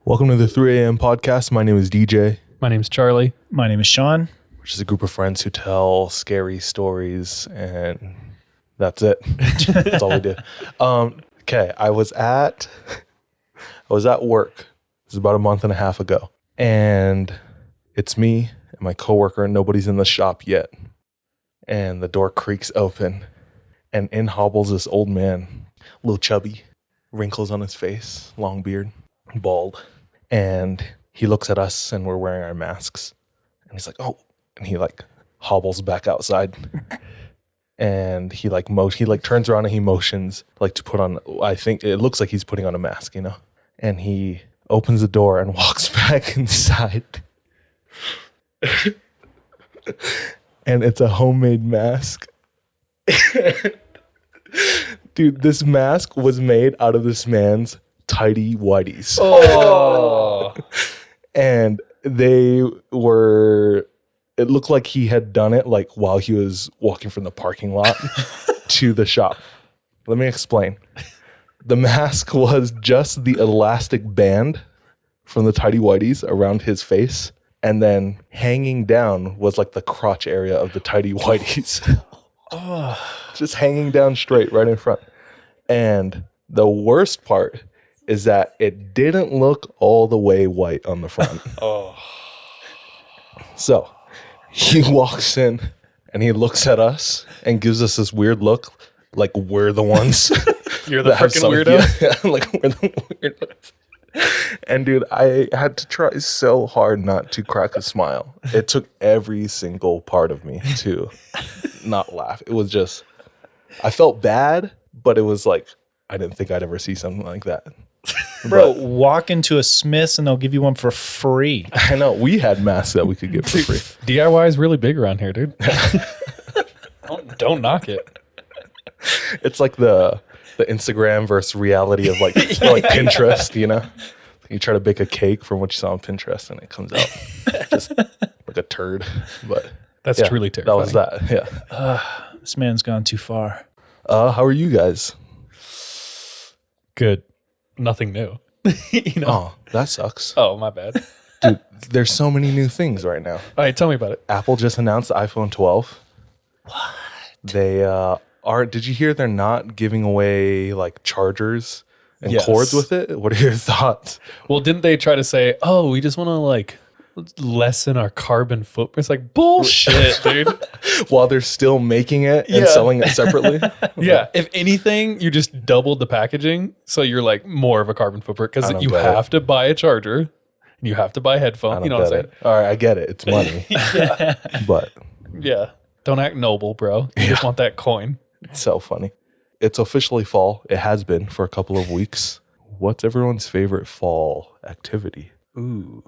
Welcome to the 3 a.m. podcast. My name is DJ. My name's Charlie. My name is Sean. Which is a group of friends who tell scary stories, and that's it. That's all we do. Okay, I was at work. It was about a month and a half ago, and it's me and my coworker, and nobody's in the shop yet. And the door creaks open, and in hobbles this old man, a little chubby, wrinkles on his face, long beard, bald, and he looks at us, and we're wearing our masks, and he's like, "Oh." And he hobbles back outside, and he turns around and he motions to put on. I think it looks like he's putting on a mask, And he opens the door and walks back inside, and it's a homemade mask. Dude, this mask was made out of this man's tidy whities. Oh, and they were. It looked like he had done it while he was walking from the parking lot to the shop. Let me explain. The mask was just the elastic band from the tidy whities around his face, and then hanging down was the crotch area of the tidy whities. Just hanging down straight right in front. And the worst part is that it didn't look all the way white on the front. So he walks in and he looks at us and gives us this weird look, like we're the ones. You're the freaking weirdo? Yeah, like we're the weirdos. And dude, I had to try so hard not to crack a smile. It took every single part of me to not laugh. It was just, I felt bad, but it was like, I didn't think I'd ever see something like that. Bro, walk into a Smith's and they'll give you one for free. I know. We had masks that we could get for free. DIY is really big around here, dude. Don't knock it. It's like the Instagram versus reality of Pinterest, You try to bake a cake from what you saw on Pinterest and it comes out just like a turd. But that's truly terrifying. That was that. Yeah. This man's gone too far. How are you guys? Good. Nothing new. Oh, that sucks. Oh, my bad. Dude, there's so many new things right now. All right, tell me about it. Apple just announced the iPhone 12. What? They did you hear they're not giving away chargers and cords with it? What are your thoughts? Well, didn't they try to say, "Oh, we just want to lessen our carbon footprint"? It's like bullshit, dude. While they're still making it and selling it separately. Yeah. If anything, you just doubled the packaging, so you're more of a carbon footprint because you have to buy a charger and you have to buy headphones. You know what I'm saying? All right, I get it. It's money. But yeah, don't act noble, bro. You just want that coin. It's so funny. It's officially fall. It has been for a couple of weeks. What's everyone's favorite fall activity? Ooh.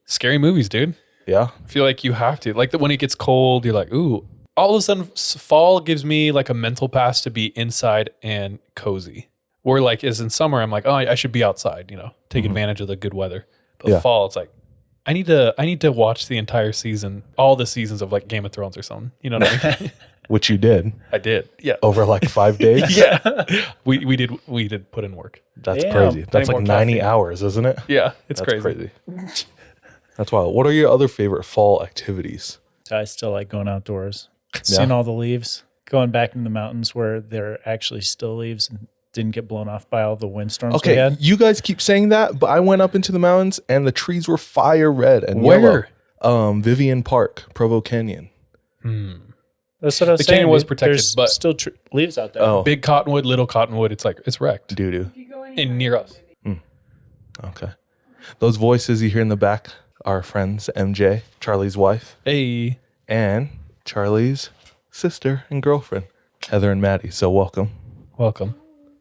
Scary movies, dude. Yeah. I feel like you have to. When it gets cold, you're like, ooh. All of a sudden, fall gives me a mental pass to be inside and cozy. Where as in summer, I'm like, oh, I should be outside, take advantage of the good weather. But fall, it's like, I need to watch the entire season, all the seasons of Game of Thrones or something. You know what I mean? Which you did. I did. Yeah. Over 5 days? Yeah. We did put in work. That's crazy. That's 90 hours, isn't it? Yeah. That's crazy. That's wild. What are your other favorite fall activities? I still like going outdoors. Seeing all the leaves. Going back in the mountains where there are actually still leaves and didn't get blown off by all the windstorms we had. You guys keep saying that, but I went up into the mountains and the trees were fire red and yellow. Vivian Park, Provo Canyon. That's what I was saying. The canyon was protected, There's but still leaves out there. Oh. Big cottonwood, little cottonwood. It's wrecked. Doo-doo. And near us. Okay. Those voices you hear in the back are friends MJ, Charlie's wife. Hey. And Charlie's sister and girlfriend, Heather and Maddie. So welcome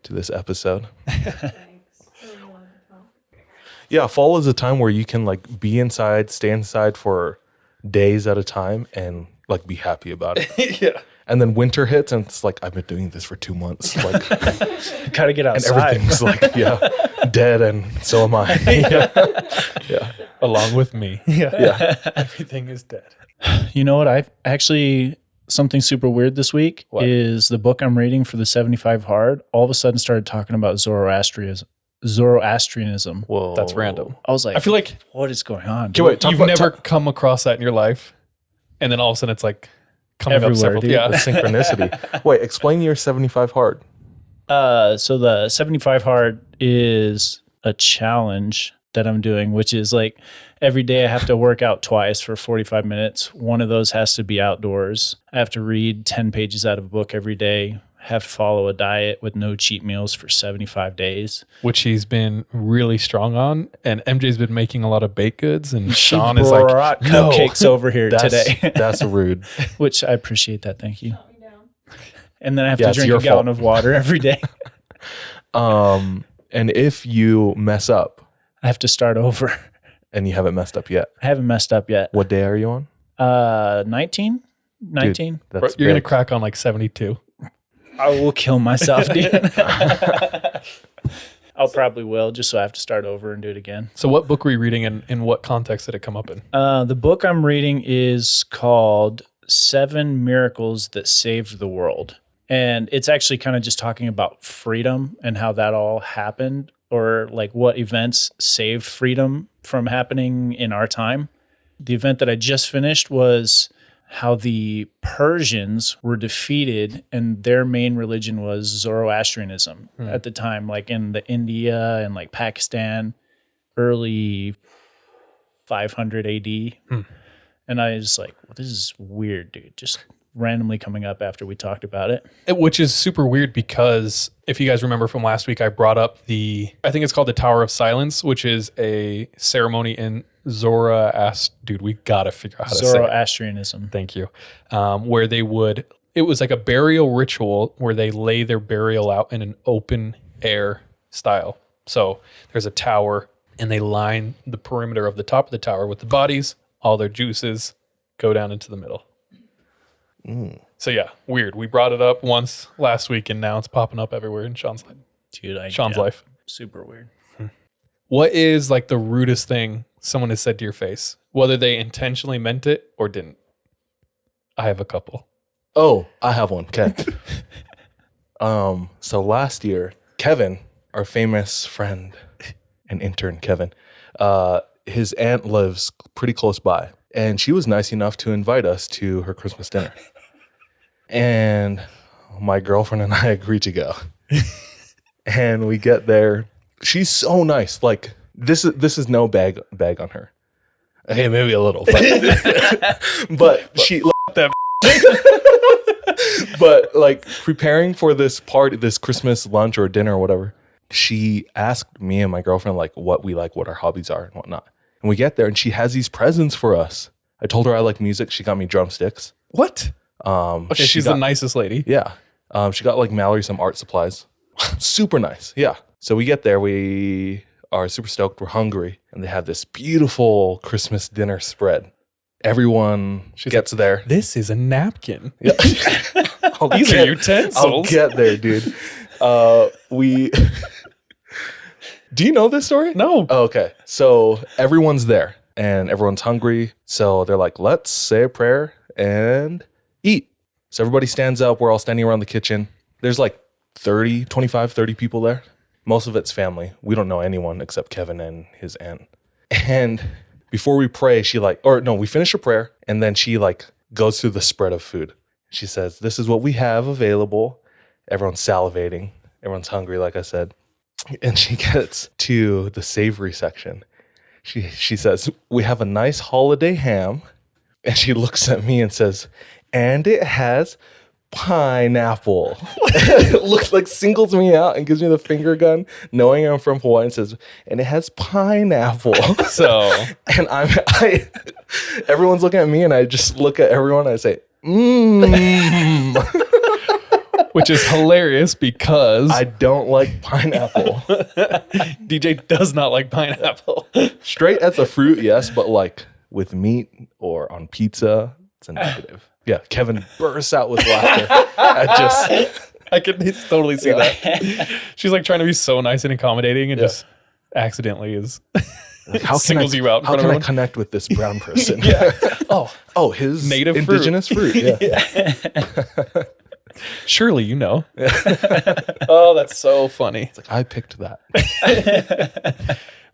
to this episode. Yeah, fall is a time where you can be inside, stay inside for days at a time and be happy about it. Yeah. And then winter hits and it's I've been doing this for 2 months. Gotta get outside. And everything's dead and so am I. Yeah. Along with me. Yeah. Everything is dead. You know what? I've actually, something super weird this week is the book I'm reading for the 75 Hard all of a sudden started talking about Zoroastrianism. Zoroastrianism. Whoa. That's random. I was like, I feel like what is going on? Okay, wait, talk you've about- never come across that in your life, and then all of a sudden it's like coming Everywhere, up several. dude. Yeah, the synchronicity. Wait, explain your 75 hard. So the 75 hard is a challenge that I'm doing, which is like every day I have to work out twice for 45 minutes. One of those has to be outdoors. I have to read 10 pages out of a book every day. Have to follow a diet with no cheat meals for 75 days. which he's been really strong on, and MJ's been making a lot of baked goods, and Sean is like, Brought no. cupcakes over here today, That's rude. which I appreciate that. Thank you. And then I have Yeah, to it's drink your a gallon fault. of water every day. And if you mess up I have to start over. and you haven't messed up yet, I haven't messed up yet. what day are you on? 19? 19? That's you're gonna big. crack on like 72. I will kill myself, dude. I'll probably will, just so I have to start over and do it again. So what book were you reading, and in what context did it come up in? The book I'm reading is called 7 Miracles That Saved the World. And it's actually kind of just talking about freedom and how that all happened, or like what events saved freedom from happening in our time. The event that I just finished was how the Persians were defeated and their main religion was Zoroastrianism at the time, like in the India and like Pakistan, early 500 AD. And I was like, well, this is weird, dude. Just randomly coming up after we talked about it. Which is super weird because if you guys remember from last week, I brought up I think it's called the Tower of Silence, which is a ceremony in dude, we gotta figure out how to say it. Zoroastrianism. Thank you. Where it was like a burial ritual where they lay their burial out in an open air style. So there's a tower and they line the perimeter of the top of the tower with the bodies, all their juices go down into the middle. So yeah, weird. We brought it up once last week and now it's popping up everywhere in Sean's life. Dude, Sean's life. Super weird. What is like the rudest thing someone has said to your face, whether they intentionally meant it or didn't? I have a couple. Oh, I have one. Okay. So last year, Kevin, our famous friend and intern, Kevin, his aunt lives pretty close by, and she was nice enough to invite us to her Christmas dinner. And my girlfriend and I agreed to go. And we get there. She's so nice. Like this is no bag on her. Okay, maybe a little, but she. But like preparing for this party, this Christmas lunch or dinner or whatever, she asked me and my girlfriend like what we like, what our hobbies are and whatnot. And we get there and she has these presents for us. I told her I like music. She got me drumsticks. What? Okay, she's the nicest lady. Yeah. She got like Mallory some art supplies. Super nice. Yeah. So we get there. We are super stoked. We're hungry. And they have this beautiful Christmas dinner spread. Everyone gets there. This is a napkin. Yeah. These are utensils. I'll get there, dude. Do you know this story? No. Oh, okay. So everyone's there and everyone's hungry. So they're like, let's say a prayer and eat. So everybody stands up. We're all standing around the kitchen. There's like 25, 30 people there. Most of it's family. We don't know anyone except Kevin and his aunt. And before we pray, we finish a prayer and then she like goes through the spread of food. She says, this is what we have available. Everyone's salivating. Everyone's hungry, like I said. And she gets to the savory section. She says, we have a nice holiday ham. And she looks at me and says, and it has pineapple. Looks like singles me out and gives me the finger gun, knowing I'm from Hawaii, and says, and it has pineapple. So, And everyone's looking at me and I just look at everyone and I say, which is hilarious because I don't like pineapple. DJ does not like pineapple. Straight as a fruit, yes, but like with meat or on pizza, it's a negative. Yeah, Kevin bursts out with laughter. I can totally see that. She's like trying to be so nice and accommodating and just accidentally is like, how singles you out in How front of can I everyone. connect with this brown person? Yeah. Oh, his Native fruit. indigenous fruit. Yeah. Surely you know. Oh, that's so funny. It's like, I picked that.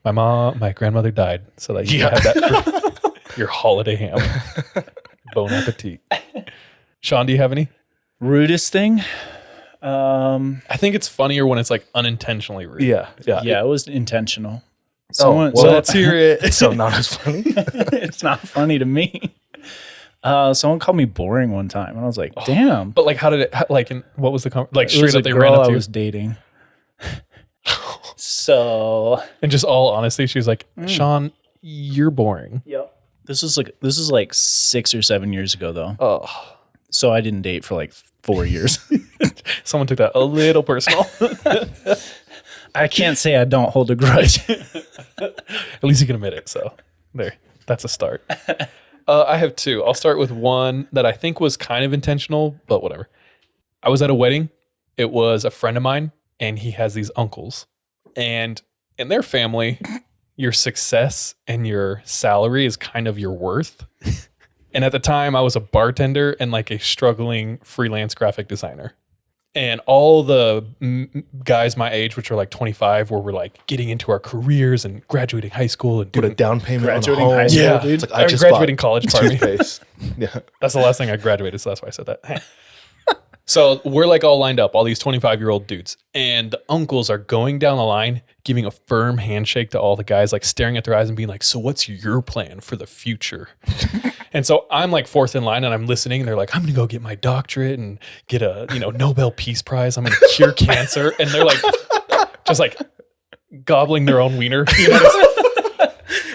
My grandmother died so that you could have that for your holiday ham. Bon appetit. Sean, do you have any? Rudest thing? I think it's funnier when it's like unintentionally rude. Yeah. Yeah, it was intentional. Well, Let's hear it. So not as funny. It's not funny to me. Someone called me boring one time, and I was like, "Damn!" But like, how did it? Like, what was the like? It Straight was up, a they girl ran up I to you, was dating. So, and just all honesty, she was like, "Sean, you're boring." yep. This is like 6 or 7 years ago, though. Oh, So I didn't date for like 4 years. someone took that a little personal. I can't say I don't hold a grudge. At least you can admit it. So there, that's a start. I have two. I'll start with one that I think was kind of intentional, but whatever. I was at a wedding. It was a friend of mine, and he has these uncles. And in their family, your success and your salary is kind of your worth. And at the time, I was a bartender and like a struggling freelance graphic designer. And all the guys my age, which are like 25, where we're like getting into our careers and graduating high school and Put doing a down payment on a Graduating home. high school, yeah, dude. It's like, I I'm just graduating bought college. Pardon me. toothpaste. Yeah. That's the last thing I graduated, so that's why I said that. So we're like all lined up, all these 25-year-old dudes, and the uncles are going down the line, giving a firm handshake to all the guys, like staring at their eyes and being like, "So what's your plan for the future?" And so I'm like fourth in line, and I'm listening, and they're like, "I'm going to go get my doctorate and get a Nobel Peace Prize. I'm going to cure cancer," and they're like, just like gobbling their own wiener. You know?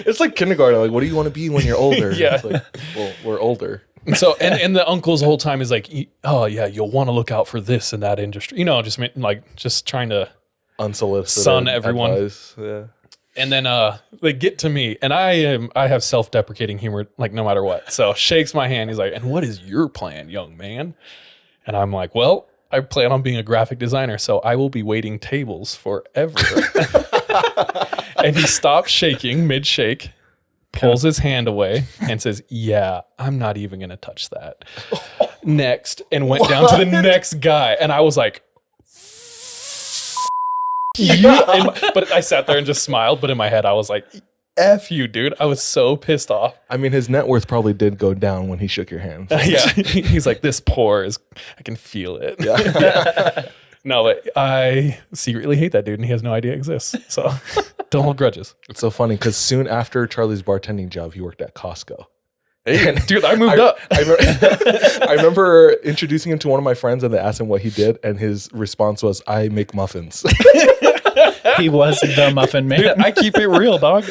It's like kindergarten. Like, what do you want to be when you're older? Yeah. It's like, well, we're older. So and the uncles the whole time is like, "Oh yeah, you'll want to look out for this in that industry," just trying to Unsolicited. Son everyone. advice. Yeah. And then they get to me, and I have self-deprecating humor, like no matter what. So shakes my hand. He's like, "And what is your plan, young man?" And I'm like, "Well, I plan on being a graphic designer, so I will be waiting tables forever." And he stops shaking mid-shake, pulls his hand away, and says, "Yeah, I'm not even going to touch that." Next, and went down to the next guy, and I was like, but I sat there and just smiled. But in my head, I was like, "F you, dude." I was so pissed off. I mean, his net worth probably did go down when he shook your hand. So. Yeah. He's like, "This pour is, I can feel it." Yeah. No, but I secretly hate that dude, and he has no idea it exists. So don't hold grudges. It's so funny because soon after Charlie's bartending job, he worked at Costco. Hey, dude, I moved up. I remember introducing him to one of my friends, and they asked him what he did, and his response was, "I make muffins." He was the muffin man. Dude, I keep it real, dog.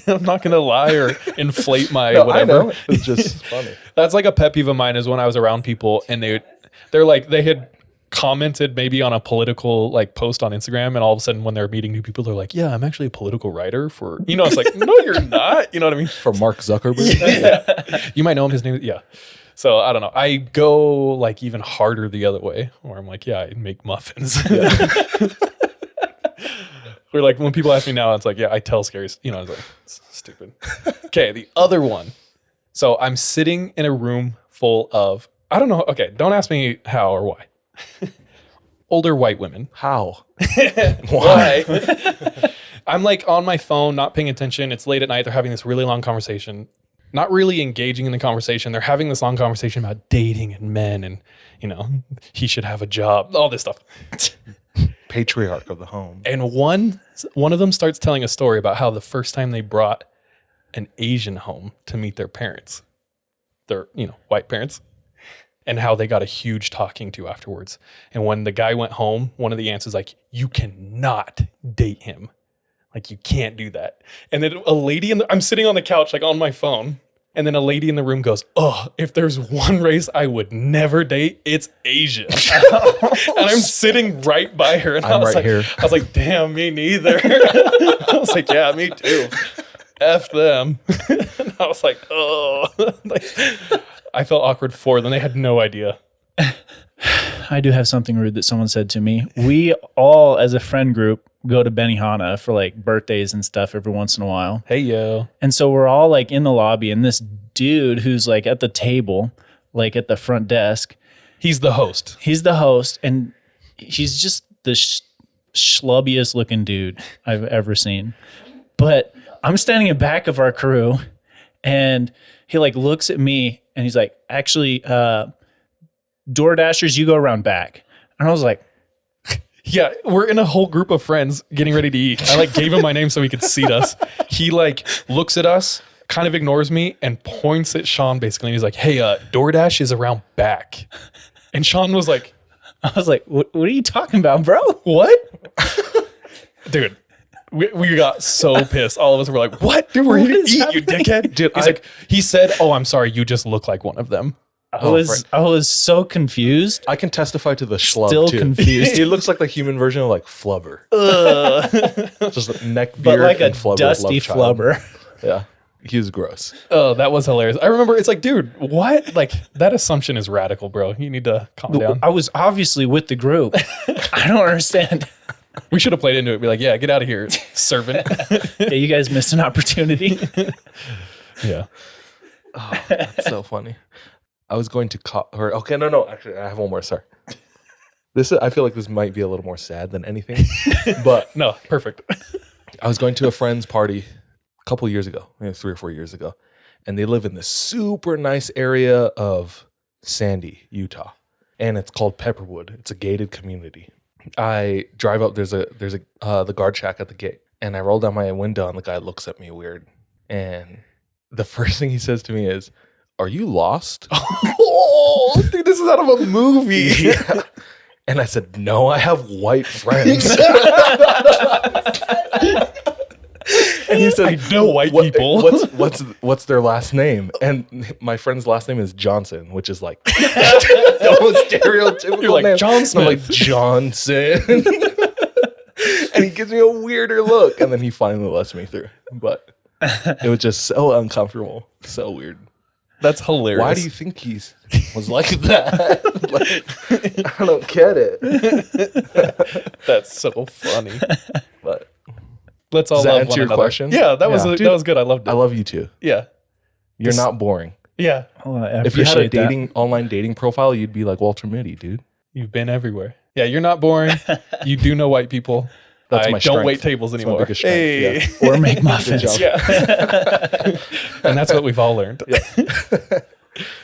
I'm not going to lie or inflate my No, whatever. I know. It's just funny. That's like a pet peeve of mine is when I was around people and they're like, they had commented maybe on a political like post on Instagram, and all of a sudden when they're meeting new people, they're like, "Yeah, I'm actually a political writer for," it's like, "No, you're not." You know what I mean? For Mark Zuckerberg. Yeah. You might know him. His name, yeah. So I don't know. I go like even harder the other way, where I'm like, "Yeah, I make muffins." Yeah. Or like when people ask me now, it's like, "Yeah, I tell scary." I was like, "It's stupid." Okay, the other one. So I'm sitting in a room full of, I don't know. Okay, don't ask me how or why. Older white women. How? Why? I'm like on my phone, not paying attention. It's late at night. They're having this really long conversation, not really engaging in the conversation. They're having this long conversation about dating and men and, he should have a job, all this stuff. Patriarch of the home. And one of them starts telling a story about how the first time they brought an Asian home to meet their parents, their, white parents, and how they got a huge talking to afterwards. And when the guy went home, one of the aunts is like, "You cannot date him. Like, you can't do that." And then a lady I'm sitting on the couch, like on my phone. And then a lady in the room goes, "Oh, if there's one race I would never date, it's Asian." And I'm sitting right by her. And I was right like, here. I was like, "Damn, me neither." I was like, "Yeah, me too. F them." And I was like, "Oh." I felt awkward for them. They had no idea. I do have something rude that someone said to me. We all, as a friend group, go to Benihana for like birthdays and stuff every once in a while. Hey, yo. And so we're all like in the lobby, and this dude who's like at the table, like at the front desk, He's the host. He's the host, and he's just the schlubbiest looking dude I've ever seen. But I'm standing in back of our crew, and he like looks at me, and he's like, actually, DoorDashers, you go around back. And I was like, Yeah, we're in a whole group of friends getting ready to eat. I like gave him my name so he could seat us. He like looks at us, kind of ignores me, and points at Sean basically. And he's like, hey, DoorDash is around back. And Sean was like, I was like, what are you talking about, bro? what? Dude, we got so pissed. All of us were like, what? Dude, we're here to is eat, happening? you dickhead. Dude, he said, oh, I'm sorry. You just look like one of them. I was so confused. I can testify to the schlub Still too. confused. He looks like the human version of like Flubber. Just neck But beard like a and Flubber. dusty love child. flubber. Yeah, he was gross. Oh, that was hilarious. I remember it's like, dude, what? Like that assumption is radical, bro. You need to calm down. I was obviously with the group. I don't understand. We should have played into it. Be like, yeah, get out of here, servant. Yeah, you guys missed an opportunity. Yeah. Oh, that's so funny. I was going to call her. Okay, no. Actually, I have one more. Sorry. I feel like this might be a little more sad than anything, but No, perfect. I was going to a friend's party a couple years ago, maybe 3 or 4 years ago, and they live in this super nice area of Sandy, Utah, and it's called Pepperwood. It's a gated community. I drive up. There's the guard shack at the gate, and I roll down my window, and the guy looks at me weird, and the first thing he says to me is, "Are you lost?" Oh, dude, this is out of a movie. Yeah. And I said, "No, I have white friends." And he said, I know white people. What's their last name?" And my friend's last name is Johnson, which is like the most stereotypical You're like, name. John And I'm like, Johnson. And he gives me a weirder look, and then he finally lets me through. But it was just so uncomfortable, so weird. That's hilarious. Why do you think he was like that? Like, I don't get it. That's so funny. But Let's all does that love answer one your another. question? Yeah, that was Dude, that was good. I loved it. I love you too. Yeah, You're not boring. yeah. Well, I If you had a appreciate that. online dating profile, you'd be like Walter Mitty, dude. You've been everywhere. Yeah, you're not boring. You do know white people. That's I my don't strength. wait tables That's my anymore. biggest strength, Or make Good muffins. job. Yeah. And that's what we've all learned.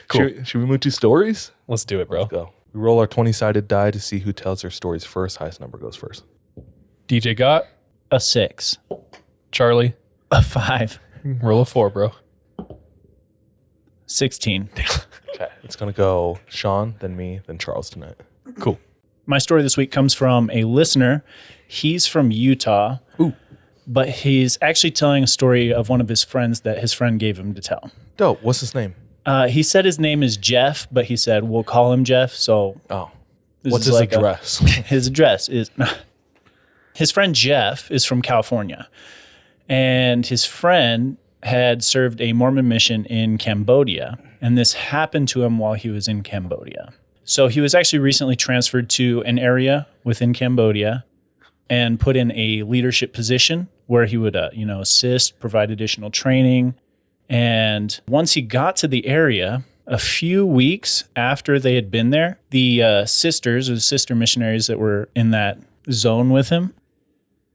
Cool. Should we move to stories? Let's do it, bro. Go. We roll our 20-sided die to see who tells their stories first. Highest number goes first. DJ got A 6. Charlie. A 5. Roll a 4, bro. 16. Okay. It's going to go Sean, then me, then Charles tonight. Cool. My story this week comes from a listener. He's from Utah. Ooh. But he's actually telling a story of one of his friends that his friend gave him to tell. Dope. What's his name? He said his name is Jeff, but he said, we'll call him Jeff. So Oh. this What's is his like address? his address is his friend Jeff is from California, and his friend had served a Mormon mission in Cambodia, and this happened to him while he was in Cambodia. So he was actually recently transferred to an area within Cambodia and put in a leadership position where he would assist, provide additional training. And once he got to the area, a few weeks after they had been there, the sisters or the sister missionaries that were in that zone with him,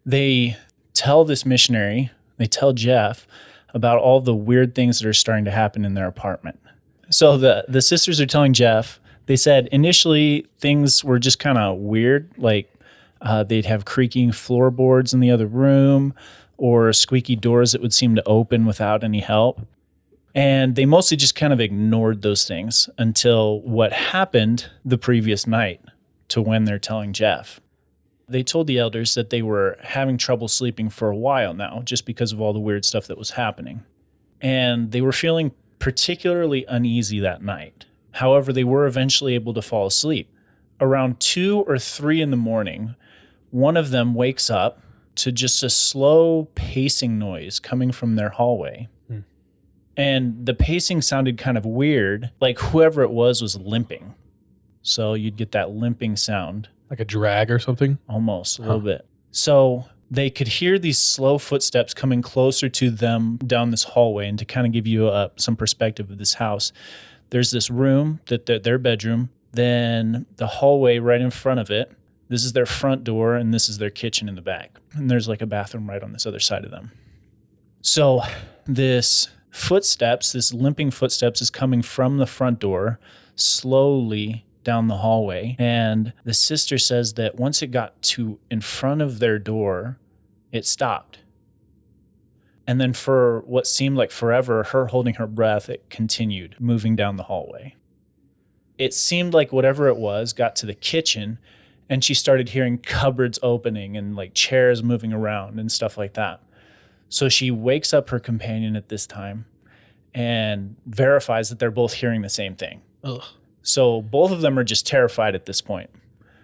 they tell this missionary, they tell Jeff about all the weird things that are starting to happen in their apartment. So the sisters are telling Jeff, they said initially things were just kind of weird, like they'd have creaking floorboards in the other room or squeaky doors that would seem to open without any help. And they mostly just kind of ignored those things until what happened the previous night to when they're telling Jeff. They told the elders that they were having trouble sleeping for a while now just because of all the weird stuff that was happening. And they were feeling particularly uneasy that night. However, they were eventually able to fall asleep. Around 2 or 3 in the morning, one of them wakes up to just a slow pacing noise coming from their hallway. And the pacing sounded kind of weird, like whoever it was limping. So you'd get that limping sound. Like a drag or something? Almost, a little bit. So they could hear these slow footsteps coming closer to them down this hallway. And to kind of give you some perspective of this house, there's this room, their bedroom, Then the hallway right in front of it, this is their front door and this is their kitchen in the back. And there's like a bathroom right on this other side of them. So this limping footsteps is coming from the front door slowly down the hallway. And the sister says that once it got to in front of their door, it stopped. And then for what seemed like forever, her holding her breath, it continued moving down the hallway. It seemed like whatever it was got to the kitchen and she started hearing cupboards opening and like chairs moving around and stuff like that. So she wakes up her companion at this time and verifies that they're both hearing the same thing. Ugh. So both of them are just terrified at this point.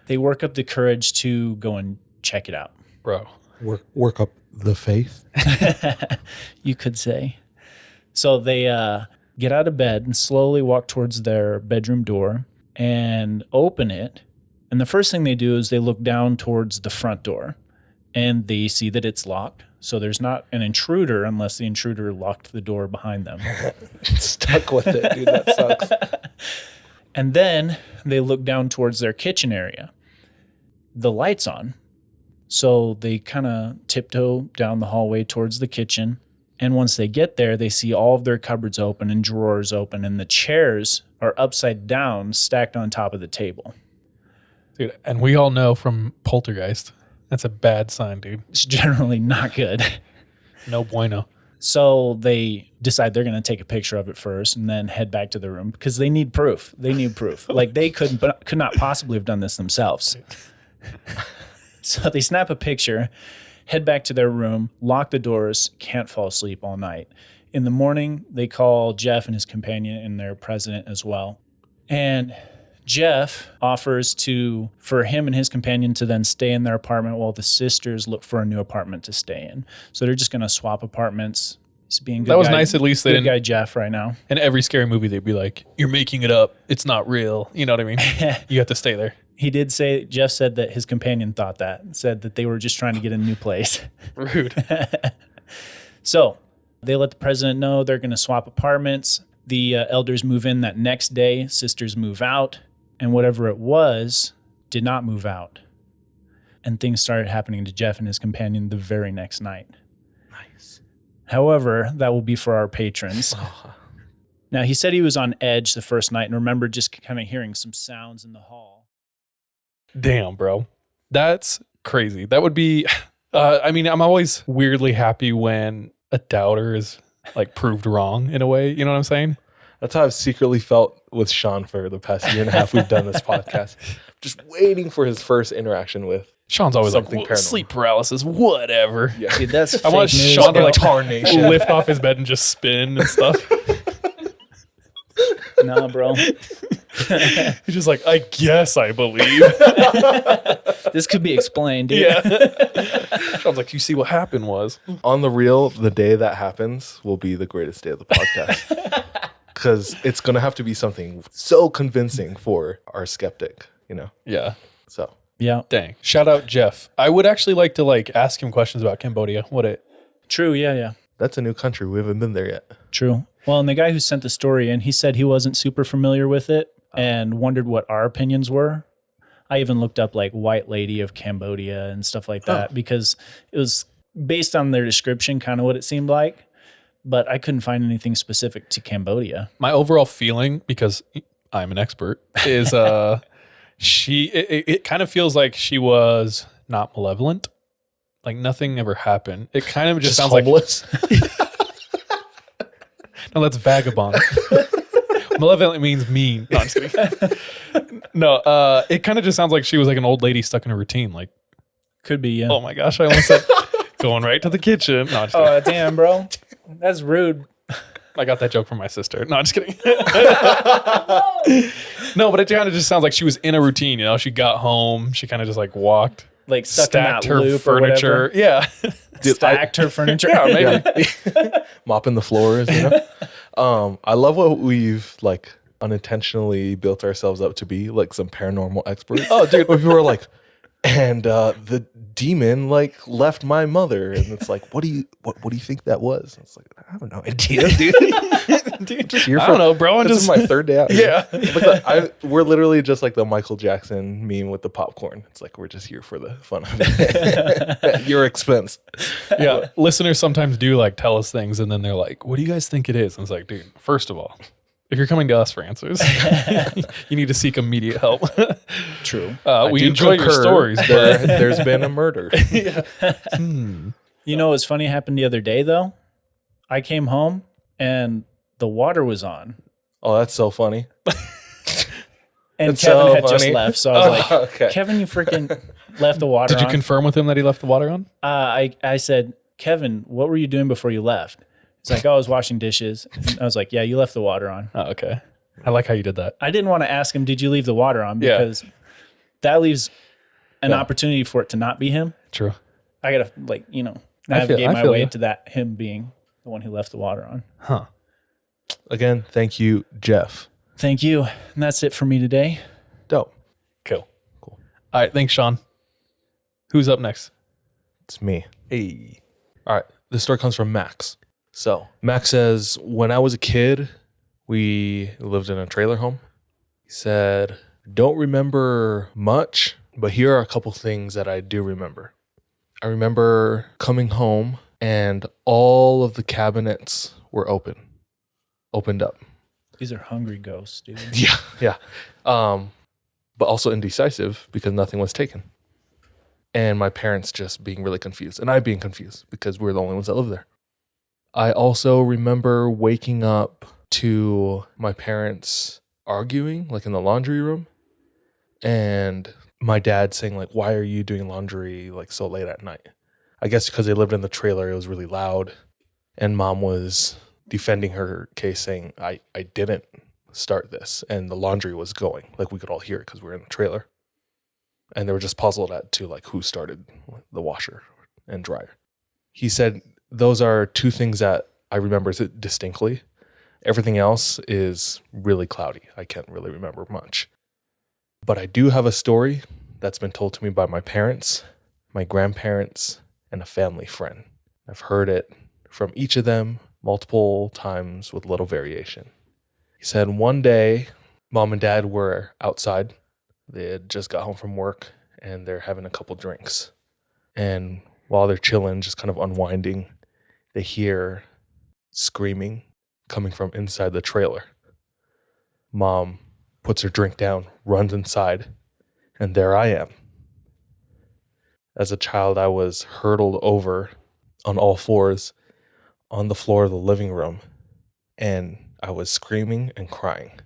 They work up the courage to go and check it out. Bro. Work up the faith. You could say. So they get out of bed and slowly walk towards their bedroom door and open it. And the first thing they do is they look down towards the front door and they see that it's locked. So there's not an intruder unless the intruder locked the door behind them. Stuck with it, dude. That sucks. And then they look down towards their kitchen area. The light's on. So they kind of tiptoe down the hallway towards the kitchen. And once they get there, they see all of their cupboards open and drawers open. And the chairs are upside down, stacked on top of the table. Dude, and we all know from Poltergeist, that's a bad sign, dude. It's generally not good. No bueno. So they decide they're going to take a picture of it first and then head back to their room because they need proof. Like they could not possibly have done this themselves. So they snap a picture, head back to their room, lock the doors, can't fall asleep all night. In the morning, they call Jeff and his companion and their president as well. And Jeff offers for him and his companion to then stay in their apartment while the sisters look for a new apartment to stay in. So they're just going to swap apartments. He's being good. That was guy, nice. At least they good didn't. Guy Jeff right now. In every scary movie, they'd be like, "You're making it up. It's not real." You know what I mean? You have to stay there. He did say, Jeff said that his companion thought that, said that they were just trying to get a new place. Rude. So they let the president know they're going to swap apartments. The elders move in that next day. Sisters move out. And whatever it was did not move out. And things started happening to Jeff and his companion the very next night. Nice. However, that will be for our patrons. Now, he said he was on edge the first night and remembered just kind of hearing some sounds in the hall. Damn, bro. That's crazy. That would be, I mean, I'm always weirdly happy when a doubter is like proved wrong in a way. You know what I'm saying? That's how I've secretly felt with Sean for the past year and a half we've done this podcast. Just waiting for his first interaction with Sean's always something like, paranormal. Sleep paralysis, whatever. Yeah. Dude, that's I want fake news, Sean to bro. like Tarnation. lift off his bed and just spin and stuff. No, bro. He's just like, I guess I believe. This could be explained, dude. Yeah. Sean's like, you see what happened was. On the real, the day that happens will be the greatest day of the podcast. Because it's going to have to be something so convincing for our skeptic, you know? Yeah. So, Yeah. Dang. Shout out Jeff. I would actually like to like ask him questions about Cambodia. True. Yeah. that's a new country. We haven't been there yet. True. Well, and the guy who sent the story in, he said he wasn't super familiar with it and wondered what our opinions were. I even looked up like White Lady of Cambodia and stuff like that because it was based on their description, kind of what it seemed like. But I couldn't find anything specific to Cambodia. My overall feeling, because I'm an expert, is it kind of feels like she was not malevolent. Like nothing ever happened. It kind of just sounds homeless. like no, that's vagabond. Malevolent means mean. No, I'm just kidding. No, it kind of just sounds like she was like an old lady stuck in a routine. Like, Could be, yeah. oh my gosh, I almost said going right to the kitchen. No, I'm just kidding. Oh, damn, bro. That's rude. I got that joke from my sister. No, I'm just kidding. No, but it kind of just sounds like she was in a routine. You know, she got home, she kind of just like walked, Like stuck stacked in that her loop furniture. or whatever. Yeah, Stacked her furniture. yeah, maybe. Mopping the floors, you know? I love what we've like unintentionally built ourselves up to be, like some paranormal experts. Oh, dude. Where people are like, And the demon like left my mother, and it's like, what do you think that was? And it's like, I have no idea, dude. Dude, Here I don't know, bro. I'm This just is my third day out. Yeah. We're literally just like the Michael Jackson meme with the popcorn. It's like we're just here for the fun of it at your expense. Yeah. Listeners sometimes do like tell us things and then they're like, what do you guys think it is? And it's like, dude, first of all, if you're coming to us for answers, you need to seek immediate help. True. We do enjoy your concur stories, but there's been a murder. You know what's funny happened the other day though? I came home and the water was on. Oh, that's so funny. And That's Kevin so had just funny. left. So I was like, Okay. Kevin, you freaking left the water did you on. confirm with him that he left the water on? I said, Kevin, what were you doing before you left? He's like, oh, I was washing dishes. And I was like, yeah, you left the water on. Oh, okay. I like how you did that. I didn't want to ask him, did you leave the water on? Yeah. Because that leaves an Yeah. opportunity for it to not be him. True. I got to I navigate my feel way you. to that him being the one who left the water on. Huh. Again, thank you, Jeff. Thank you. And that's it for me today. Dope. Cool. All right. Thanks, Sean. Who's up next? It's me. Hey. All right. This story comes from Max. So Max says, when I was a kid, we lived in a trailer home. He said, don't remember much, but here are a couple things that I do remember. I remember coming home and all of the cabinets were opened up. These are hungry ghosts, dude. Yeah. But also indecisive because nothing was taken. And my parents just being really confused. And I being confused because we're the only ones that live there. I also remember waking up to my parents arguing, like in the laundry room. And my dad saying, like, why are you doing laundry like so late at night? I guess because they lived in the trailer, it was really loud. And mom was defending her case saying, I didn't start this. And the laundry was going. Like we could all hear it because we were in the trailer. And they were just puzzled as to like who started the washer and dryer. He said, those are two things that I remember distinctly. Everything else is really cloudy. I can't really remember much. But I do have a story that's been told to me by my parents, my grandparents, and a family friend. I've heard it from each of them multiple times with little variation. He said one day, mom and dad were outside. They had just got home from work and they're having a couple drinks. And while they're chilling, just kind of unwinding, they hear screaming coming from inside the trailer. Mom puts her drink down, runs inside, and there I am. As a child, I was hurtled over on all fours on the floor of the living room, and I was screaming and crying.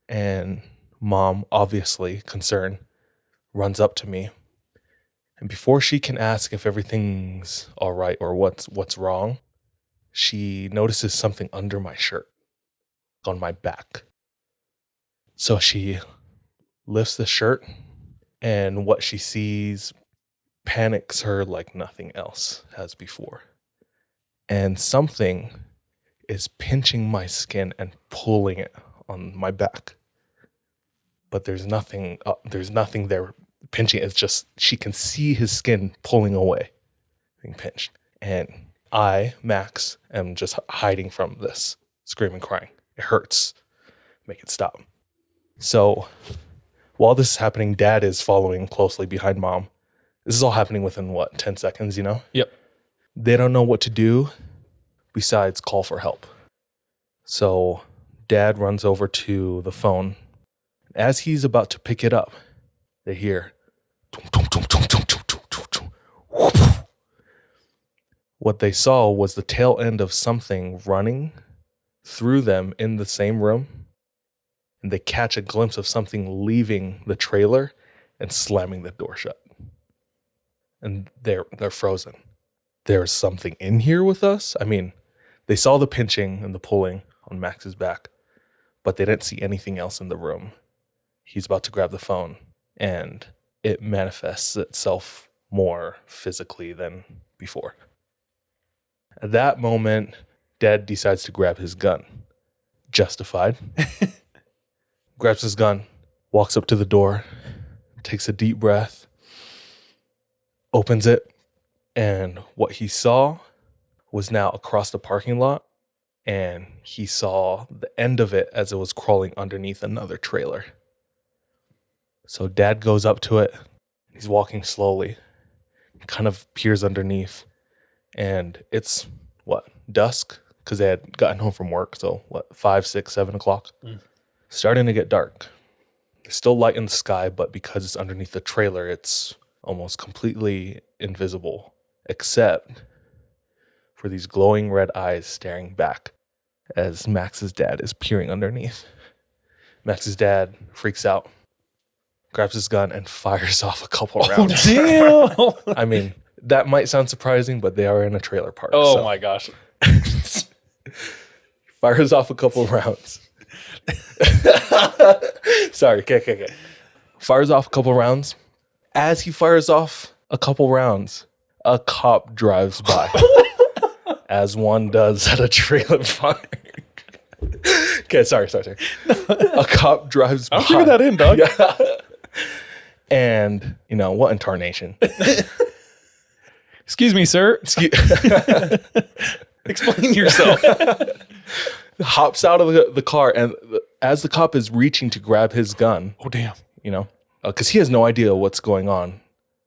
And mom, obviously concerned, runs up to me. And before she can ask if everything's all right or what's wrong, she notices something under my shirt, on my back. So she lifts the shirt, and what she sees panics her like nothing else has before. And something is pinching my skin and pulling it on my back. But there's nothing there pinching. It's just she can see his skin pulling away, being pinched. And I, Max, am just hiding from this, screaming, crying. It hurts. Make it stop. So while this is happening, dad is following closely behind mom. This is all happening within 10 seconds, Yep. They don't know what to do besides call for help. So dad runs over to the phone. As he's about to pick it up, they hear what they saw was the tail end of something running through them in the same room. And they catch a glimpse of something leaving the trailer and slamming the door shut. And they're frozen. There's something in here with us? I mean, they saw the pinching and the pulling on Max's back, but they didn't see anything else in the room. He's about to grab the phone, and it manifests itself more physically than before. At that moment, Dad decides to grab his gun. Justified. Grabs his gun, walks up to the door, takes a deep breath, opens it, and what he saw was now across the parking lot, and he saw the end of it as it was crawling underneath another trailer. So Dad goes up to it. He's walking slowly, kind of peers underneath, and it's dusk, because they had gotten home from work. So 5, 6, 7 o'clock. Starting to get dark. There's still light in the sky, but because it's underneath the trailer, it's almost completely invisible, except for these glowing red eyes staring back as Max's dad is peering underneath. Max's dad freaks out, grabs his gun, and fires off a couple rounds. Damn. I mean, that might sound surprising, but they are in a trailer park. Oh my gosh. Fires off a couple rounds. Sorry, okay. Fires off a couple rounds. As he fires off a couple rounds, a cop drives by. As one does at a trailer park. Okay, sorry. A cop drives by. I'll figure that in, dog. Yeah. And, what in tarnation? Excuse me, sir. Explain yourself. Hops out of the car, and as the cop is reaching to grab his gun, Oh, damn. because he has no idea what's going on.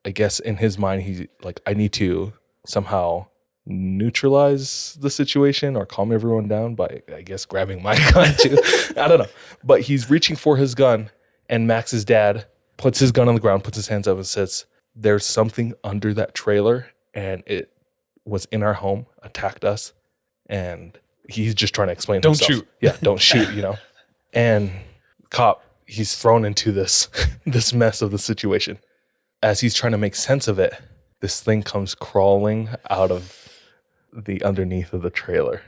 I guess in his mind, he's like, I need to somehow neutralize the situation or calm everyone down by, I guess, grabbing my gun too. I don't know. But he's reaching for his gun, and Max's dad puts his gun on the ground, puts his hands up, and says, there's something under that trailer, and it was in our home, attacked us, and he's just trying to explain Don't himself. shoot. Yeah, don't shoot, And cop, he's thrown into this mess of the situation. As he's trying to make sense of it, this thing comes crawling out of the underneath of the trailer.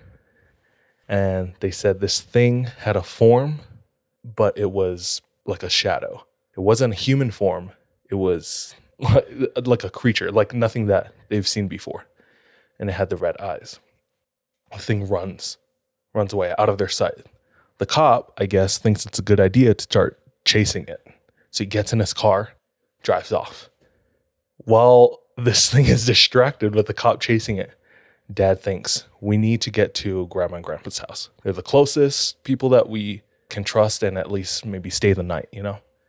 And they said this thing had a form, but it was like a shadow. It wasn't a human form. It was like a creature, like nothing that they've seen before. And it had the red eyes. The thing runs away out of their sight. The cop, I guess, thinks it's a good idea to start chasing it. So he gets in his car, drives off. While this thing is distracted with the cop chasing it, Dad thinks, we need to get to Grandma and Grandpa's house. They're the closest people that we can trust and at least maybe stay the night, I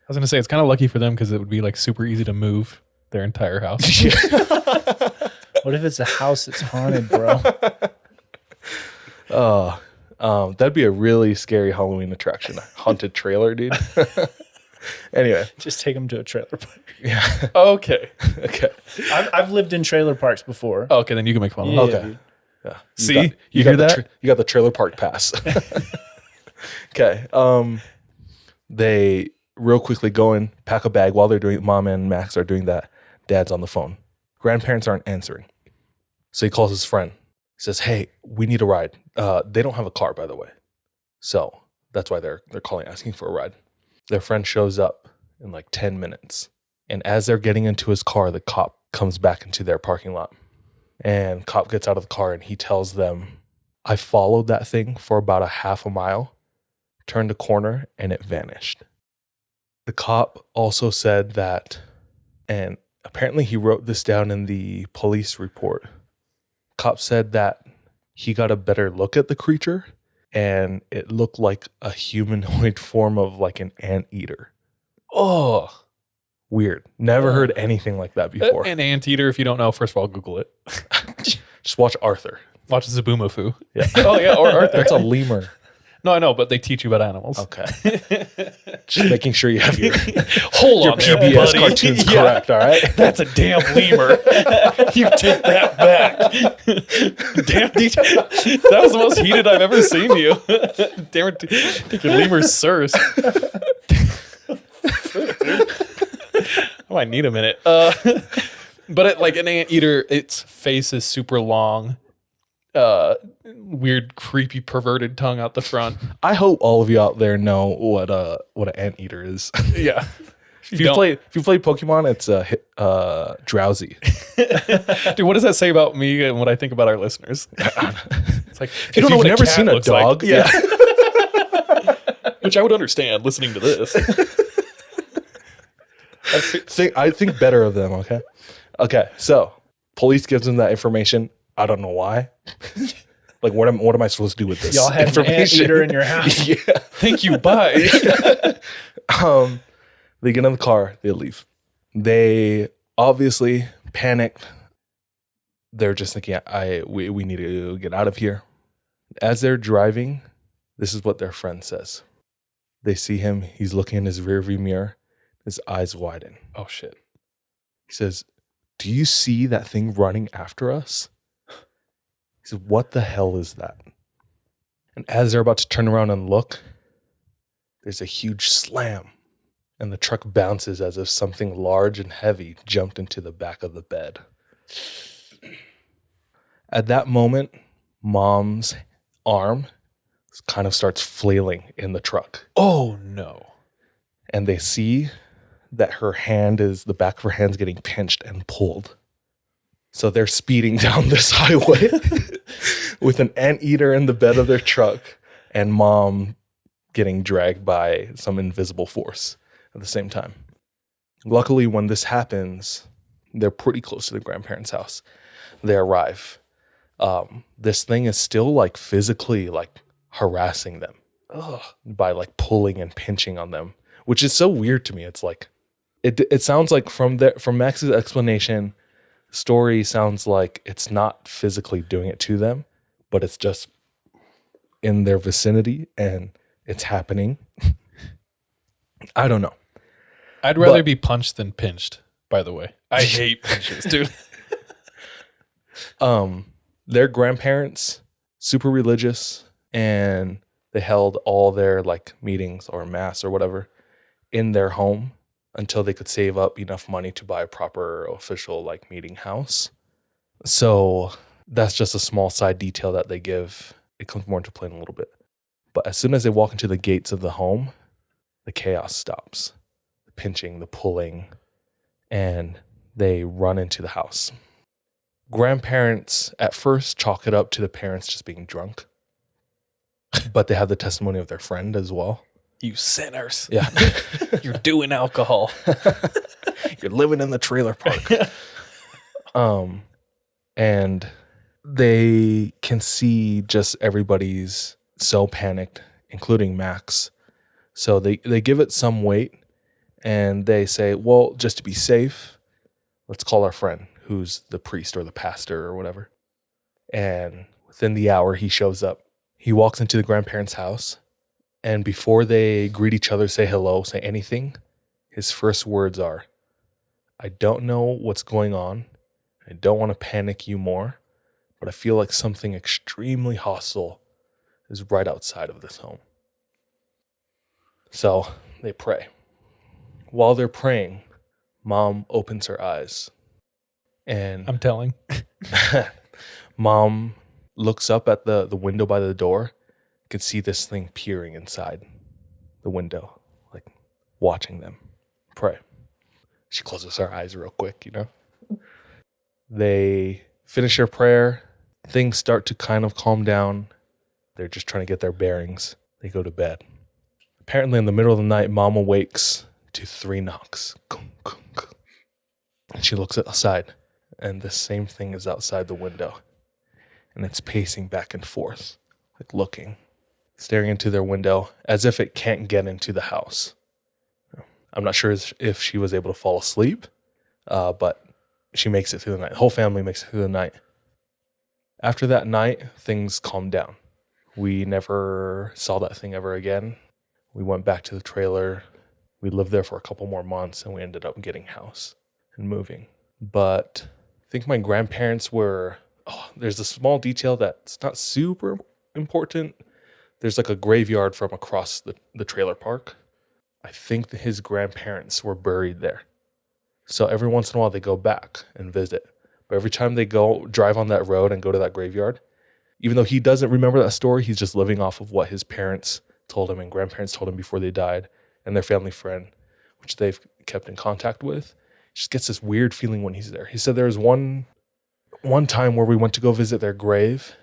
was going to say, it's kind of lucky for them because it would be like super easy to move their entire house. What if it's a house that's haunted, bro? That'd be a really scary Halloween attraction. A haunted trailer, dude. Anyway. Just take them to a trailer park. Yeah. Okay. Okay. I've lived in trailer parks before. Okay, then you can make fun of Yeah, them. Okay. dude. Yeah. See? You got hear the that? you got the trailer park pass. Okay. They real quickly go in, pack a bag. While they're doing, Mom and Max are doing that. Dad's on the phone. Grandparents aren't answering. So he calls his friend. He says, hey, we need a ride. They don't have a car, by the way. So that's why they're calling, asking for a ride. Their friend shows up in like 10 minutes. And as they're getting into his car, the cop comes back into their parking lot. And cop gets out of the car and he tells them, I followed that thing for about a half a mile, turned a corner, and it vanished. The cop also said that, and apparently he wrote this down in the police report. Cop said that he got a better look at the creature and it looked like a humanoid form of like an anteater. Oh, weird. Never heard anything like that before. An anteater, if you don't know, first of all, Google it. Just watch Arthur. Watch Zaboomafoo. Yeah. Oh, yeah, or Arthur. That's a lemur. No, I know, but they teach you about animals. Okay. Just making sure you have your Hold on there, PBS buddy. cartoons Yeah. correct, all right? That's a damn lemur. You take that back. Damn, DJ. That was the most heated I've ever seen you. Damn it. Take your lemur sirs. I might need a minute. But like an anteater, its face is super long. Weird, creepy, perverted tongue out the front. I hope all of you out there know what an anteater is. Yeah. If you play Pokemon, it's drowsy. Dude, what does that say about me and what I think about our listeners? It's like, if If you've never cat seen a looks like- dog, yeah. Which I would understand listening to this. I think better of them, okay? Okay, so police gives them that information. I don't know why. Like, what am I supposed to do with this Y'all had an anteater in your house. Yeah. Thank you. Bye. They get in the car. They leave. They obviously panicked. They're just thinking, we need to get out of here. As they're driving, this is what their friend says. They see him. He's looking in his rearview mirror. His eyes widen. Oh, shit. He says, "Do you see that thing running after us?" He says, "What the hell is that?" And as they're about to turn around and look, there's a huge slam. And the truck bounces as if something large and heavy jumped into the back of the bed. At that moment, Mom's arm kind of starts flailing in the truck. Oh, no. And they see that the back of her hand's getting pinched and pulled. So they're speeding down this highway with an anteater in the bed of their truck and Mom getting dragged by some invisible force at the same time. Luckily, when this happens, they're pretty close to the grandparents' house. They arrive. This thing is still like physically like harassing them by like pulling and pinching on them, which is so weird to me. It's like, it sounds like from Max's explanation, story sounds like it's not physically doing it to them, but it's just in their vicinity and it's happening. I don't know. I'd rather be punched than pinched, by the way. I hate pinches, dude. Their grandparents, super religious, and they held all their like meetings or mass or whatever in their home until they could save up enough money to buy a proper official like meeting house. So that's just a small side detail that they give. It comes more into play in a little bit. But as soon as they walk into the gates of the home, the chaos stops. The pinching, the pulling, and they run into the house. Grandparents at first chalk it up to the parents just being drunk. But they have the testimony of their friend as well. You sinners. Yeah. You're doing alcohol. You're living in the trailer park. And they can see just everybody's so panicked, including Max. So they give it some weight and they say, well, just to be safe, let's call our friend who's the priest or the pastor or whatever. And within the hour, he shows up. He walks into the grandparents' house. And before they greet each other, say hello, say anything, his first words are, "I don't know what's going on. I don't want to panic you more, but I feel like something extremely hostile is right outside of this home." So they pray. While they're praying, Mom opens her eyes. And I'm telling. Mom looks up at the window by the door. Could see this thing peering inside the window, like watching them pray. She closes her eyes real quick, They finish their prayer. Things start to kind of calm down. They're just trying to get their bearings. They go to bed. Apparently, in the middle of the night, Mom awakes to 3 knocks. And she looks outside, and the same thing is outside the window. And it's pacing back and forth, like looking, staring into their window as if it can't get into the house. I'm not sure if she was able to fall asleep, but she makes it through the night. The whole family makes it through the night. After that night, things calmed down. We never saw that thing ever again. We went back to the trailer. We lived there for a couple more months, and we ended up getting a house and moving. But I think my grandparents were... there's a small detail that's not super important. There's like a graveyard from across the trailer park. I think that his grandparents were buried there. So every once in a while they go back and visit. But every time they go drive on that road and go to that graveyard, even though he doesn't remember that story, he's just living off of what his parents told him and grandparents told him before they died, and their family friend, which they've kept in contact with. He just gets this weird feeling when he's there. He said there was one time where we went to go visit their grave.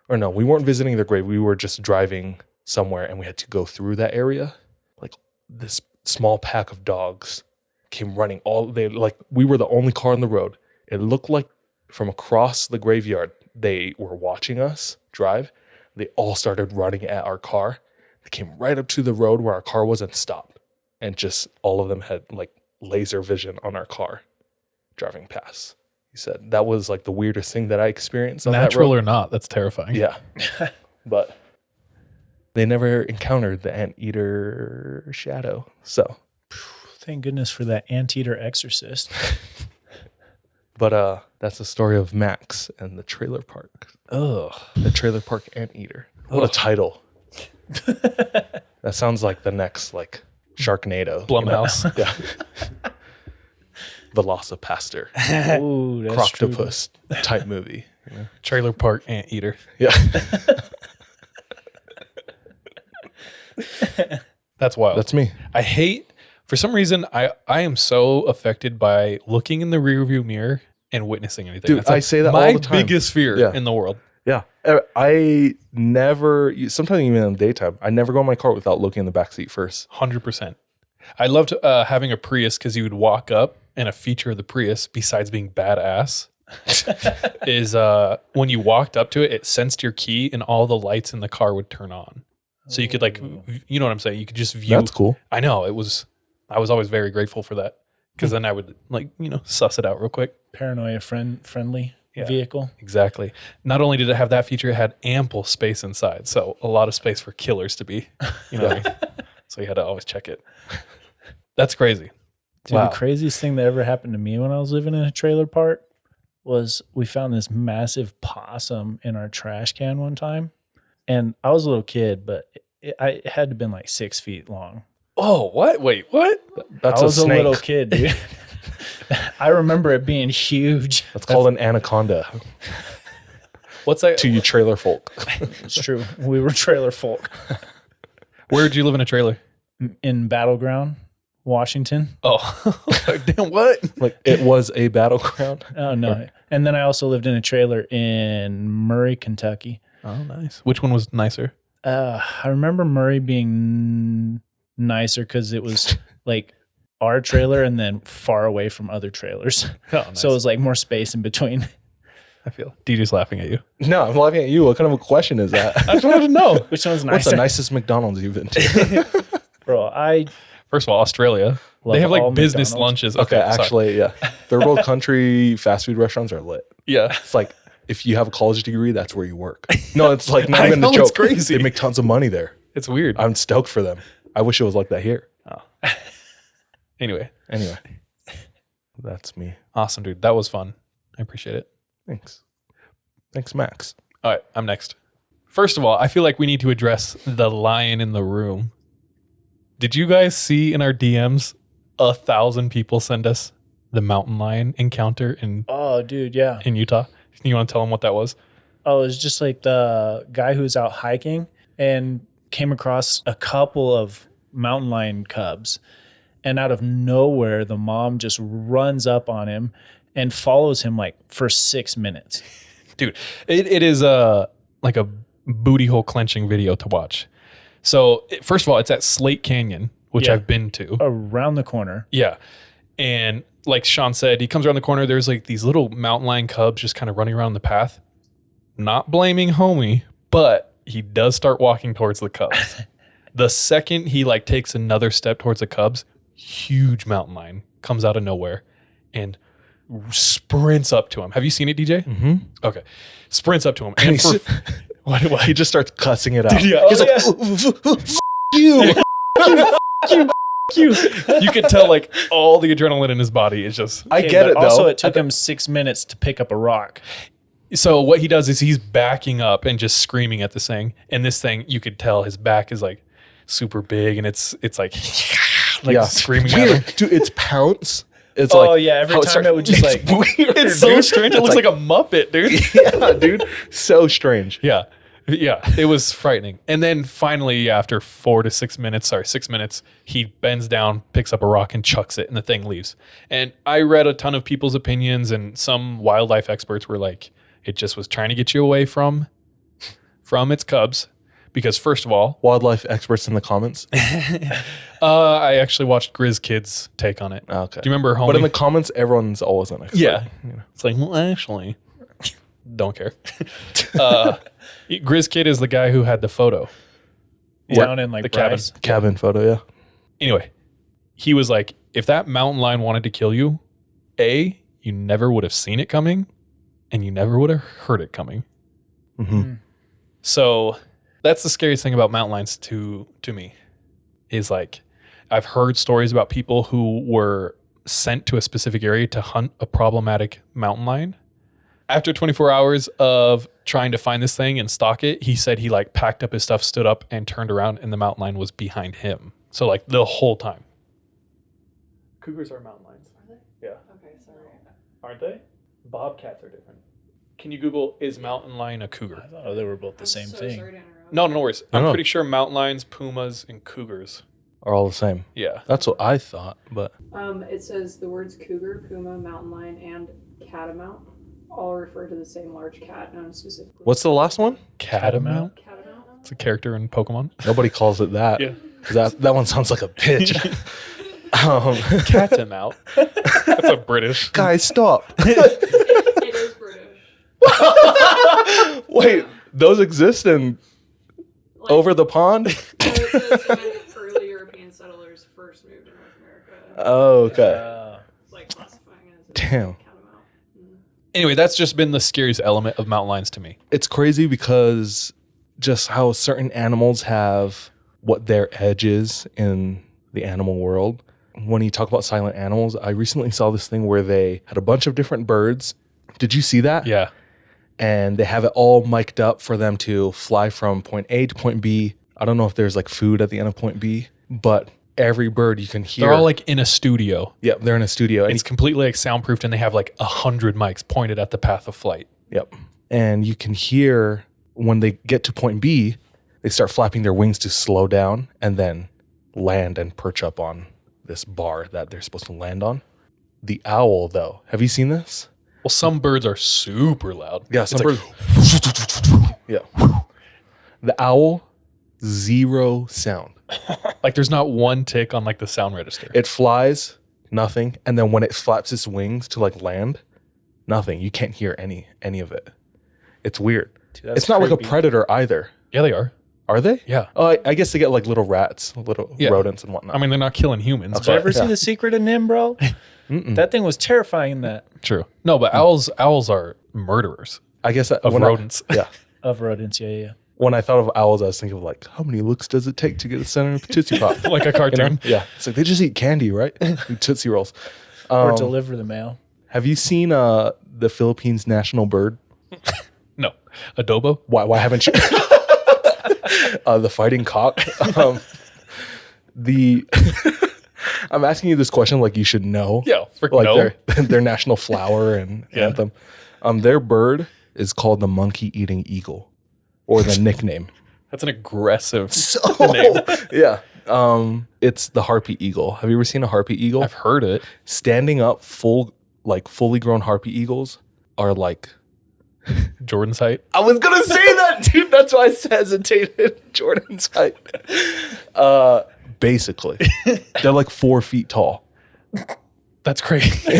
Or no, we weren't visiting their grave. We were just driving somewhere and we had to go through that area. Like this small pack of dogs came running we were the only car on the road. It looked like from across the graveyard, they were watching us drive. They all started running at our car. They came right up to the road where our car was and stopped. And just all of them had like laser vision on our car driving past. He said that was like the weirdest thing that I experienced on Natural that road. or not, that's terrifying. Yeah. But they never encountered the anteater shadow. So Thank goodness for that anteater exorcist. but that's the story of Max and the trailer park. Ugh. The trailer park anteater. What a title. That sounds like the next like Sharknado. Blumhouse. Yeah. Velocipaster. Ooh, that's true. Croctopus type movie. You know? Trailer park anteater. Yeah. That's wild. That's me. I hate, for some reason, I am so affected by looking in the rearview mirror and witnessing anything. Dude, That's I say that all the time. My biggest fear Yeah. in the world. Yeah. I never, sometimes even in the daytime, I never go in my car without looking in the back seat first. 100%. I loved having a Prius because you would walk up and a feature of the Prius, besides being badass, is when you walked up to it, it sensed your key and all the lights in the car would turn on. So you could like, you know what I'm saying? You could just view. That's cool. I know. I was always very grateful for that because then I would like, suss it out real quick. Paranoia friendly Yeah. vehicle. Exactly. Not only did it have that feature, it had ample space inside. So a lot of space for killers to be, what I mean? So you had to always check it. That's crazy. Dude, Wow. the craziest thing that ever happened to me when I was living in a trailer park was we found this massive possum in our trash can one time. And I was a little kid, but it had to have been like 6 feet long. Oh, what? Wait, what? That's I was a a snake. little kid, dude. I remember it being huge. That's called an anaconda What's that? to you trailer folk. It's true. We were trailer folk Where did you live in a trailer? in Battleground, Washington. Oh, damn, what? Like it was a battleground. Oh, no. And then I also lived in a trailer in Murray, Kentucky. Oh, nice. Which one was nicer? I remember Murray being nicer because it was like our trailer and then far away from other trailers. Oh, nice. So it was like more space in between. I feel DJ's laughing at you. No, I'm laughing at you. What kind of a question is that? I just wanted to know. Which one's What's nicer? the nicest McDonald's you've been to? Bro, I First of all, Australia. love They have like all business McDonald's. lunches. Okay, sorry. actually, yeah. Third world country fast food restaurants are lit. Yeah. It's like if you have a college degree, that's where you work. No, it's like not I even know, a joke. it's crazy. They make tons of money there. It's weird. I'm stoked for them. I wish it was like that here. Anyway, Anyway, that's me. awesome, dude. That was fun. I appreciate it. Thanks. Thanks, Max. All right, I'm next. First of all, I feel like we need to address the lion in the room. Did you guys see in our DMs 1,000 people send us the mountain lion encounter in Oh, dude, yeah. Utah? You want to tell them what that was? Oh, it was just like the guy who was out hiking and came across a couple of mountain lion cubs. And out of nowhere, the mom just runs up on him and follows him like for 6 minutes. Dude, it is like a booty hole clenching video to watch. So first of all, it's at Slate Canyon, which Yeah. I've been to. Around the corner. Yeah. And like Sean said, he comes around the corner. There's like these little mountain lion cubs just kind of running around the path. Not blaming homie, but he does start walking towards the cubs. The second he like takes another step towards the cubs, huge mountain lion comes out of nowhere and sprints up to him. Have you seen it, DJ? Mm-hmm. Okay. Sprints up to him. And for, What? He just starts cussing it out. Yeah. He's like, you could tell like all the adrenaline in his body is just. I Okay, get but it though. Also, it took him 6 minutes to pick up a rock. So what he does is he's backing up and just screaming at this thing. And this thing, you could tell his back is like super big and it's like screaming at him. Weird. Dude, it's pounce. It's Oh, like yeah, every how time starts- it would just, it's like- weird, It's so dude. strange. It It's looks like a Muppet, dude. yeah, dude. So strange. Yeah. Yeah. It was frightening. And then finally, after 6 minutes, he bends down, picks up a rock and chucks it and the thing leaves. And I read a ton of people's opinions and some wildlife experts were like, it just was trying to get you away from its cubs. Because first of all, Wildlife experts in the comments. I actually watched Grizz Kid's take on it. Okay. Do you remember Homie? But in the comments, everyone's always an expert. Yeah. You know. It's like, well, actually, don't care. Grizz Kid is the guy who had the photo. Down in like the cabin. Bryce. Cabin photo, yeah. Anyway, he was like, if that mountain lion wanted to kill you, A, you never would have seen it coming, and you never would have heard it coming. Mm-hmm. So that's the scariest thing about mountain lions to me is like, I've heard stories about people who were sent to a specific area to hunt a problematic mountain lion. After 24 hours of trying to find this thing and stalk it, he said he like packed up his stuff, stood up and turned around and the mountain lion was behind him. So like the whole time. Cougars are mountain lions. Are they? Yeah. Okay, sorry. Aren't they? Bobcats are different. Can you Google, is mountain lion a I cougar? thought they were both the same thing. Sorry to interrupt. No worries. I'm No. pretty sure mountain lions, pumas, and cougars. Are all the same. Yeah. That's what I thought, but It says the words cougar, puma, mountain lion, and catamount all refer to the same large cat known specifically. what's the last one? Catamount? Catamount? It's a character in Pokemon. Nobody calls it that. Yeah. 'Cause that one sounds like a pitch. Catamount. That's a British. Guys, stop. It is British. Wait, those exist in Like, over the pond? so it says when early European settlers first moved to North America. Oh, okay. It's like classifying it as a Damn. catamount. Anyway, that's just been the scariest element of mountain lions to me. It's crazy because just how certain animals have what their edge is in the animal world. When you talk about silent animals, I recently saw this thing where they had a bunch of different birds. Did you see that? Yeah. And they have it all mic'd up for them to fly from point A to point B. I don't know if there's like food at the end of point B, but every bird you can hear. They're all like in a studio. Yep, they're in a studio. And It's completely like soundproofed and they have like 100 mics pointed at the path of flight. Yep. And you can hear when they get to point B, they start flapping their wings to slow down and then land and perch up on this bar that they're supposed to land on. The owl, though, have you seen this? Well, some birds are super loud. Yeah, It's some like, birds. Yeah. The owl, zero sound. like there's not one tick on like the sound register. It flies, nothing, and then when it flaps its wings to like land, nothing. You can't hear any of it. It's weird. Dude, that's it's not like a creepy. predator either. Yeah, they are. Are they? Yeah. Oh, I guess they get like little rats, little Yeah. rodents and whatnot. I mean, they're not killing humans, Did you but ever see yeah. The Secret of Nim, bro? That thing was terrifying in that. true. No, but owls are murderers I guess that, of when rodents. yeah. Of rodents, yeah. When I thought of owls, I was thinking of like, how many looks does it take to get the center of a Tootsie Pop? like a You know? cartoon. Yeah. It's like they just eat candy, right? Eat Tootsie Rolls. Or deliver the mail. Have you seen the Philippines national bird? No. Adobo? Why haven't you? The fighting cock. I'm asking you this question like you should know. Yeah. Freaking Like no. their national flower and Yeah. anthem. Their bird is called the monkey-eating eagle, or the nickname. That's an aggressive Oh, name. yeah. It's the harpy eagle. Have you ever seen a harpy eagle? I've heard it. Standing up, fully grown harpy eagles are like. Jordan's height. I was gonna say that, dude. That's why I hesitated. Jordan's height. Basically, they're like 4 feet tall. That's crazy.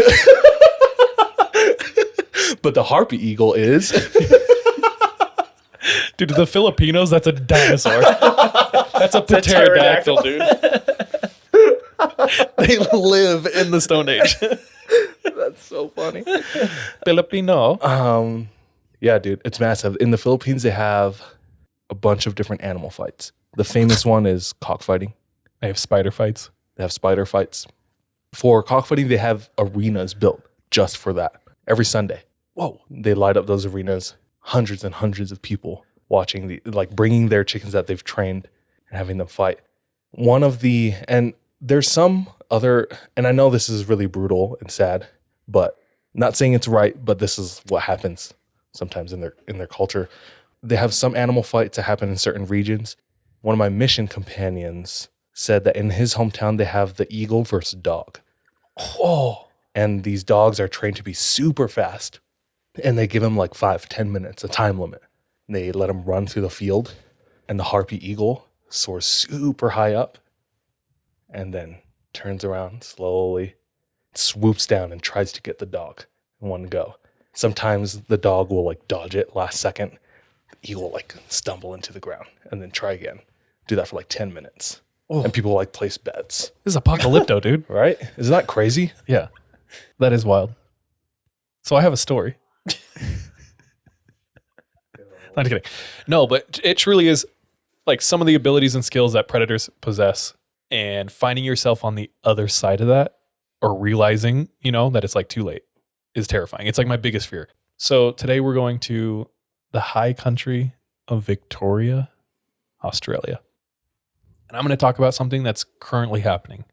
But the harpy eagle is. Dude, to the Filipinos, that's a dinosaur. That's a pterodactyl, dude. They live in the Stone Age. That's so funny. Filipino. Yeah, dude, it's massive. In the Philippines, they have a bunch of different animal fights. The famous one is cockfighting. They have spider fights. They have spider fights. For cockfighting, they have arenas built just for that. Every Sunday. Whoa. They light up those arenas, hundreds and hundreds of people watching bringing their chickens that they've trained and having them fight. And there's some other, and I know this is really brutal and sad, but not saying it's right, but this is what happens sometimes in their culture. They have some animal fights that happen in certain regions. One of my mission companions said that in his hometown, they have the eagle versus dog. Oh. And these dogs are trained to be super fast. And they give them like 5-10 minutes, a time limit. And they let them run through the field. and the harpy eagle soars super high up and then turns around slowly, swoops down and tries to get the dog in one go. Sometimes the dog will like dodge it last second. The eagle will like stumble into the ground and then try again. Do that for like 10 minutes. Oh. And people like place bets. This is apocalypto, dude. Right? Isn't that crazy? Yeah. That is wild. So I have a story. Not kidding. No, but it truly is like some of the abilities and skills that predators possess, and finding yourself on the other side of that or realizing, that it's like too late is terrifying. It's like my biggest fear. So today we're going to the high country of Victoria, Australia. And I'm going to talk about something that's currently happening.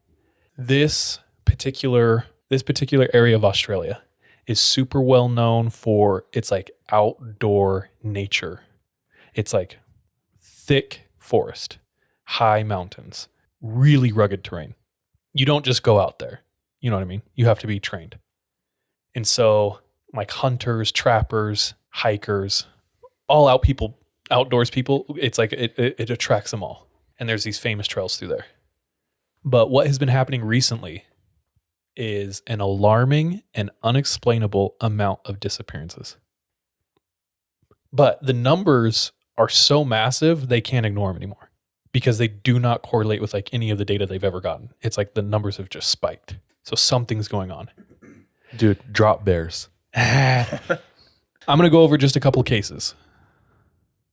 This particular area of Australia is super well known for its like outdoor nature. It's like thick forest, high mountains, really rugged terrain. You don't just go out there. You know what I mean? You have to be trained. And so like hunters, trappers, hikers, all outdoors people, it's like it attracts them all. And there's these famous trails through there. But what has been happening recently is an alarming and unexplainable amount of disappearances. But the numbers are so massive, they can't ignore them anymore because they do not correlate with like any of the data they've ever gotten. It's like the numbers have just spiked. So something's going on. Dude, drop bears. I'm going to go over just a couple of cases.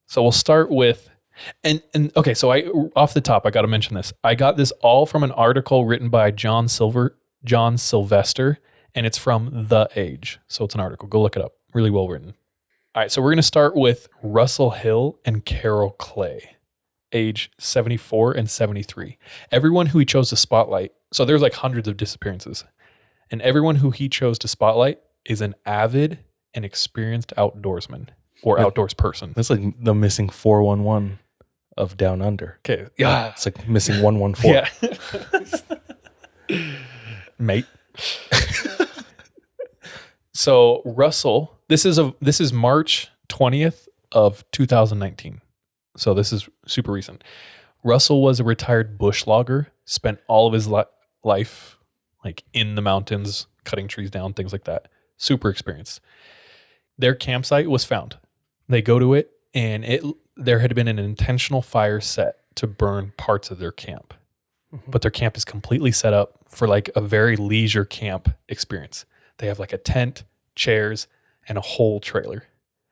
So we'll start with, and okay, so off the top, I got to mention this. I got this all from an article written by John Sylvester, and it's from The Age. So it's an article. Go look it up. Really well written. All right, so we're going to start with Russell Hill and Carol Clay, age 74 and 73. Everyone who he chose to spotlight, so there's like hundreds of disappearances, and everyone who he chose to spotlight is an avid and experienced outdoorsman or outdoors person. That's like the missing 411 of Down Under. Okay, yeah. It's like missing 114. Yeah. Mate. So Russell, this is March 20th of 2019. So this is super recent. Russell was a retired bush logger, spent all of his life like in the mountains, cutting trees down, things like that. Super experienced. Their campsite was found. They go to it, and there had been an intentional fire set to burn parts of their camp. Mm-hmm. But their camp is completely set up for like a very leisure camp experience. They have like a tent, chairs, and a whole trailer.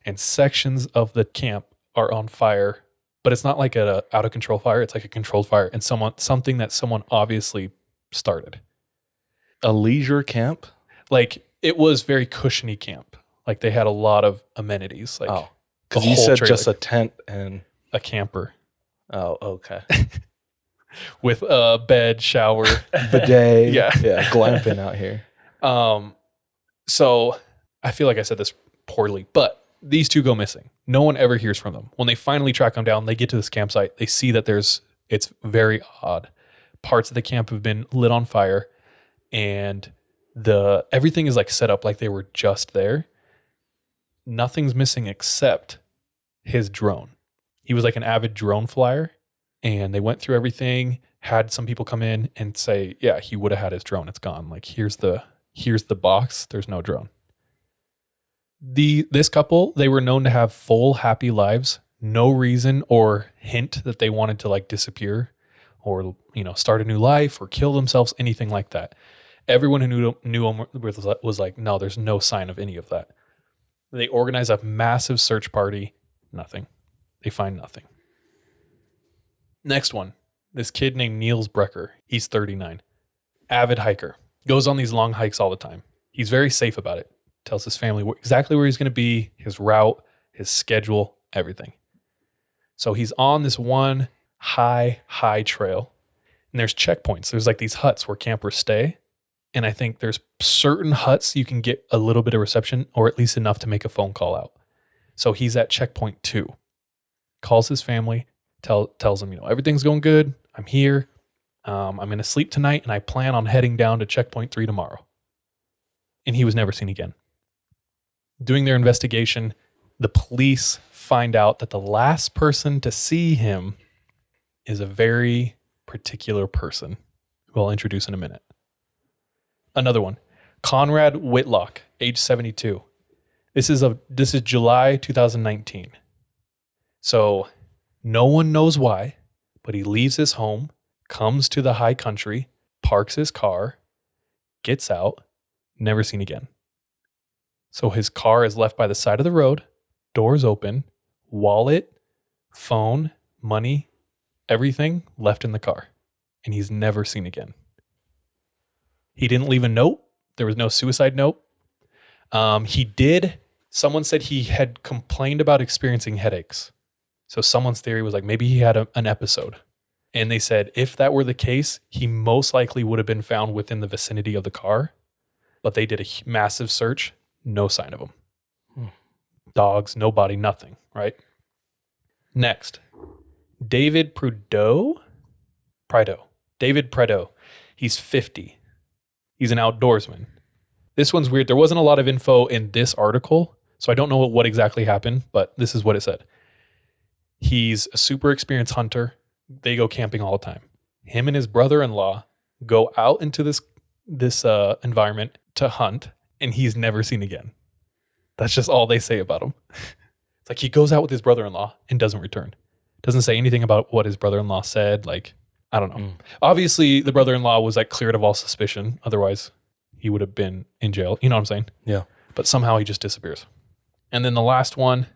And sections of the camp are on fire, but it's not like an out of control fire. It's like a controlled fire and something that someone obviously started. A leisure camp? Like it was very cushiony camp. Like they had a lot of amenities. Like because you said trailer. Just a tent and a camper. Oh, okay. With a bed, shower, bidet. Yeah, glamping out here. So I feel like I said this poorly, but these two go missing. No one ever hears from them. When they finally track them down, they get to this campsite. They see that it's very odd. Parts of the camp have been lit on fire, and everything is like set up like they were just there. Nothing's missing except his drone. He was like an avid drone flyer, and they went through everything, had some people come in and say, yeah, he would have had his drone. It's gone. Like here's the box. There's no drone. This couple, they were known to have full happy lives. No reason or hint that they wanted to like disappear or, start a new life or kill themselves, anything like that. Everyone who knew them was like, no, there's no sign of any of that. They organize a massive search party. Nothing. They find nothing. Next one, this kid named Niels Brecker. He's 39. Avid hiker. Goes on these long hikes all the time. He's very safe about it. Tells his family exactly where he's going to be, his route, his schedule, everything. So he's on this one high trail. And there's checkpoints. There's like these huts where campers stay. And I think there's certain huts you can get a little bit of reception or at least enough to make a phone call out. So he's at checkpoint 2. Calls his family, tells them, everything's going good. I'm here. I'm going to sleep tonight and I plan on heading down to checkpoint 3 tomorrow. And he was never seen again. Doing their investigation, The police find out that the last person to see him is a very particular person who I'll introduce in a minute. Another one, Conrad Whitlock, age 72. This is July 2019. So no one knows why, but he leaves his home, comes to the high country, parks his car, gets out, never seen again. So his car is left by the side of the road, doors open, wallet, phone, money, everything left in the car, and he's never seen again. He didn't leave a note. There was no suicide note. Someone said he had complained about experiencing headaches. So someone's theory was like maybe he had an episode. And they said if that were the case, he most likely would have been found within the vicinity of the car. But they did a massive search, no sign of him. Dogs, no body, nothing, right? Next, David Prideaux. David Prideaux. He's 50. He's an outdoorsman. This one's weird. There wasn't a lot of info in this article, so I don't know what exactly happened, but this is what it said. He's a super experienced hunter. They go camping all the time. Him and his brother-in-law go out into this environment to hunt, and he's never seen again. That's just all they say about him. It's like he goes out with his brother-in-law and doesn't return. Doesn't say anything about what his brother-in-law said. Like, I don't know. Obviously, the brother-in-law was like cleared of all suspicion. Otherwise, he would have been in jail. You know what I'm saying? Yeah. But somehow he just disappears. And then the last one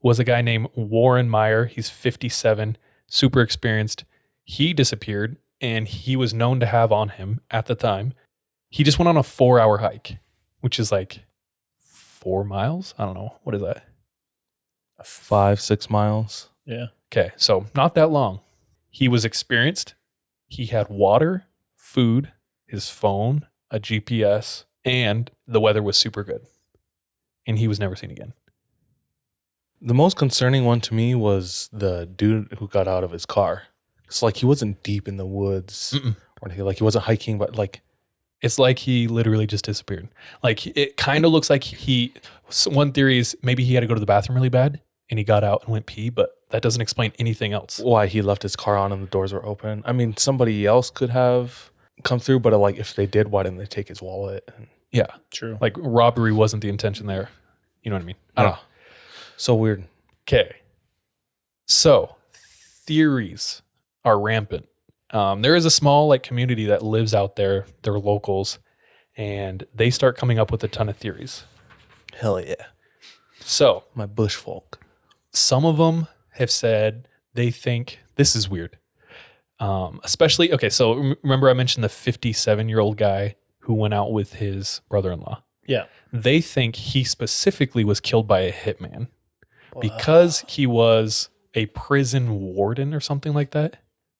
was a guy named Warren Meyer. He's 57, super experienced. He disappeared, and he was known to have on him at the time. He just went on a 4-hour hike, which is like 4 miles. I don't know. What is that? 5-6 miles. Yeah. Okay, so not that long. He was experienced. He had water, food, his phone, a GPS, and the weather was super good. And he was never seen again. The most concerning one to me was the dude who got out of his car. It's like he wasn't deep in the woods or anything. Like he wasn't hiking, but like it's like he literally just disappeared. Like it kind of looks like one theory is maybe he had to go to the bathroom really bad and he got out and went pee, but that doesn't explain anything else. Why he left his car on and the doors were open. I mean, somebody else could have come through, but like if they did, why didn't they take his wallet? Yeah, True. like robbery wasn't the intention there. You know what I mean? I don't know. So weird. Okay. So theories are rampant. There is a small like community that lives out there. They're locals, and they start coming up with a ton of theories. Hell yeah. So My bush folk. some of them have said they think this is weird. Especially, okay, so remember I mentioned the 57-year-old guy who went out with his brother-in-law. Yeah. They think he specifically was killed by a hitman because he was a prison warden or something like that.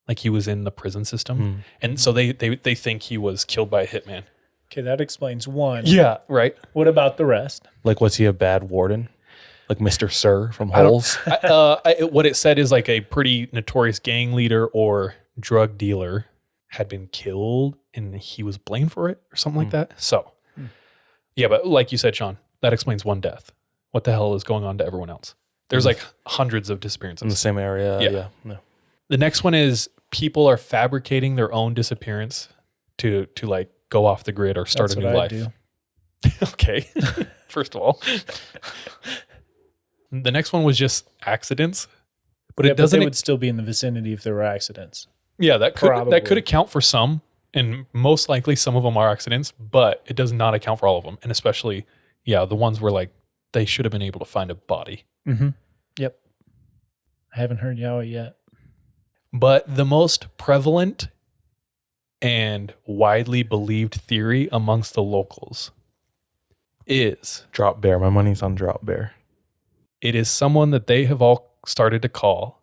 Like he was in the prison system. And so they think he was killed by a hitman. Okay, that explains one. Yeah, right. What about the rest? Like, was he a bad warden? Like Mr. Sir from Holes? What it said is like a pretty notorious gang leader or drug dealer had been killed and he was blamed for it or something like that. So, yeah, but like you said, Sean, that explains one death. What the hell is going on to everyone else? There's like hundreds of disappearances. In the same area? Yeah. No. The next one is people are fabricating their own disappearance to like go off the grid or start That's a new what I life. do. Okay. First of all. The next one was just accidents. But Yeah, it doesn't But they would still be in the vicinity if there were accidents. Yeah, that Probably. could account for some, and most likely some of them are accidents, but it does not account for all of them. And especially, the ones where like they should have been able to find a body. Mm-hmm. Yep. I haven't heard Yowie yet. But the most prevalent and widely believed theory amongst the locals is Drop Bear. My money's on Drop Bear. it is someone that they have all started to call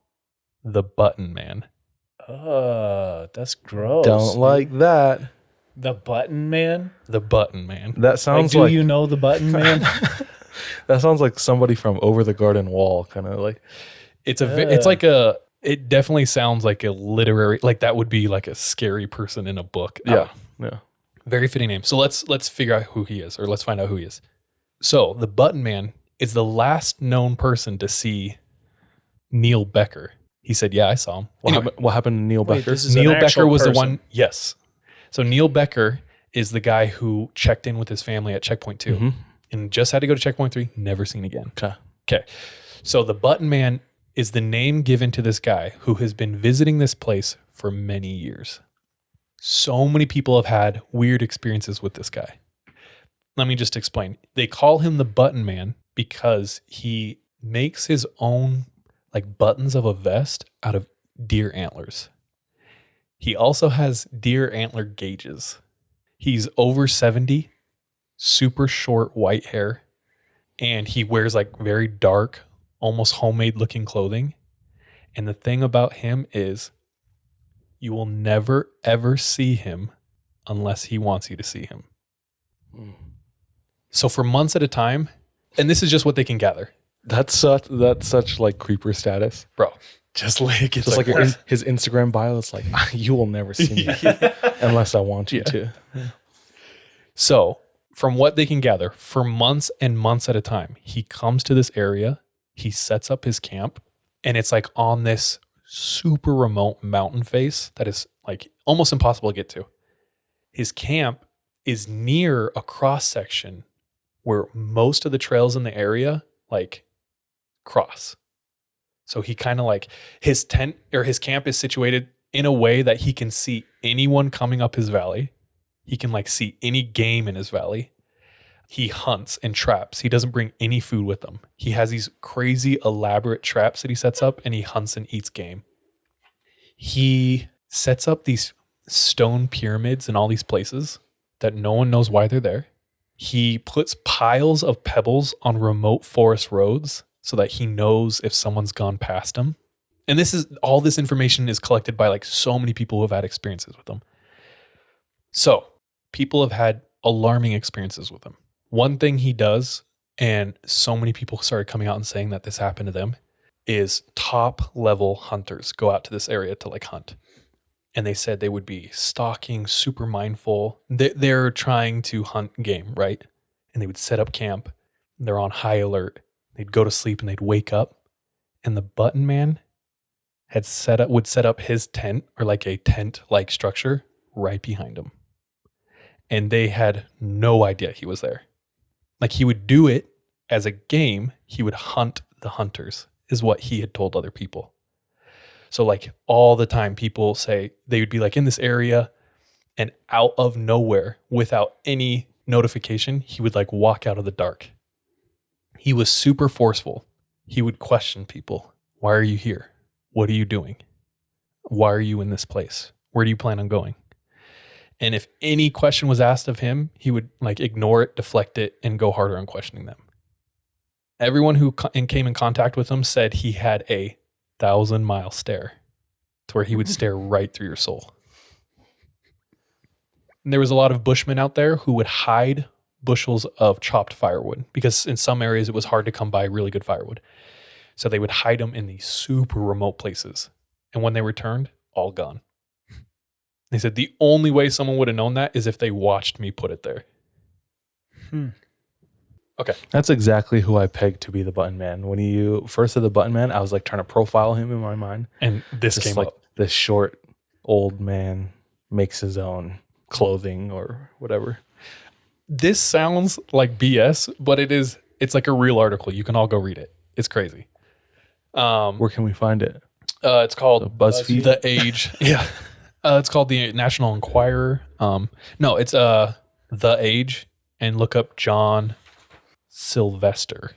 the Button Man. That's gross. Don't like that. The Button Man? The Button Man. That sounds Do like you know the Button Man? that sounds like somebody from Over the Garden Wall, kind of like. It definitely sounds like a literary, like that would be like a scary person in a book. Yeah. Very fitting name. So let's figure out who he is, or let's find out who he is. So the Button Man is the last known person to see Neil Becker. He said, yeah, I saw him. What happened to Neil Wait, Becker? this is an Neil actual Becker was the person. one. Yes. So Neil Becker is the guy who checked in with his family at checkpoint 2 and just had to go to checkpoint 3, never seen again. Okay. So the Button Man is the name given to this guy who has been visiting this place for many years. So many people have had weird experiences with this guy. Let me just explain. They call him the Button Man because he makes his own like buttons of a vest out of deer antlers. He also has deer antler gauges. He's over 70, super short white hair, and he wears like very dark, almost homemade looking clothing. And the thing about him is you will never ever see him unless he wants you to see him. So for months at a time, and this is just what they can gather. That's such like creeper status. Bro, just like it's Just like like his Instagram bio, it's like, you will never see me unless I want you to. So, from what they can gather, for months and months at a time, he comes to this area, he sets up his camp, and it's like on this super remote mountain face that is like almost impossible to get to. His camp is near a cross section where most of the trails in the area like cross. So he kind of like his tent or his camp is situated in a way that he can see anyone coming up his valley. He can like see any game in his valley. He hunts and traps. He doesn't bring any food with him. He has these crazy elaborate traps that he sets up, and he hunts and eats game. He sets up these stone pyramids in all these places that no one knows why they're there. He puts piles of pebbles on remote forest roads so that he knows if someone's gone past him. And all this information is collected by like so many people who have had experiences with him. So people have had alarming experiences with him. One thing he does, and so many people started coming out and saying that this happened to them, is top level hunters go out to this area to like hunt. And they said they would be stalking, super mindful. They're trying to hunt game, right? And they would set up camp. They're on high alert. They'd go to sleep and they'd wake up. And the Button Man would set up his tent, or like a tent-like structure, right behind him. And they had no idea he was there. Like he would do it as a game. He would hunt the hunters, is what he had told other people. So like all the time people say they would be like in this area, and out of nowhere, without any notification, he would like walk out of the dark. He was super forceful. He would question people. Why are you here? What are you doing? Why are you in this place? Where do you plan on going? And if any question was asked of him, he would like ignore it, deflect it, and go harder on questioning them. Everyone who came in contact with him said he had a 1,000-mile stare, to where he would stare right through your soul. And there was a lot of bushmen out there who would hide bushels of chopped firewood, because in some areas it was hard to come by really good firewood. So they would hide them in these super remote places. And when they returned, all gone. They said the only way someone would have known that is if they watched me put it there. Okay. That's exactly who I pegged to be the Button Man. When you first said the Button Man, I was like trying to profile him in my mind. And this Just came like up. this short old man makes his own clothing or whatever. This sounds like BS, but it's like a real article. You can all go read it. It's crazy. Where can we find it? It's called BuzzFeed? The Age. Yeah. It's called the National Enquirer. No, it's The Age, and look up John Sylvester.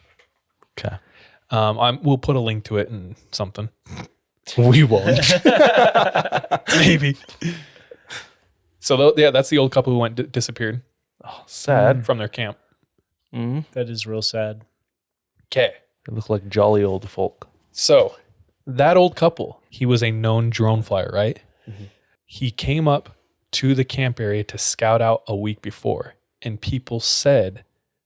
Okay. We'll put a link to it and something. We won't. Maybe. So that's the old couple who disappeared Oh, sad. from their camp. Mm. That is real sad. Okay. They look like jolly old folk. So that old couple, he was a known drone flyer, right? Mm-hmm. He came up to the camp area to scout out a week before, and people said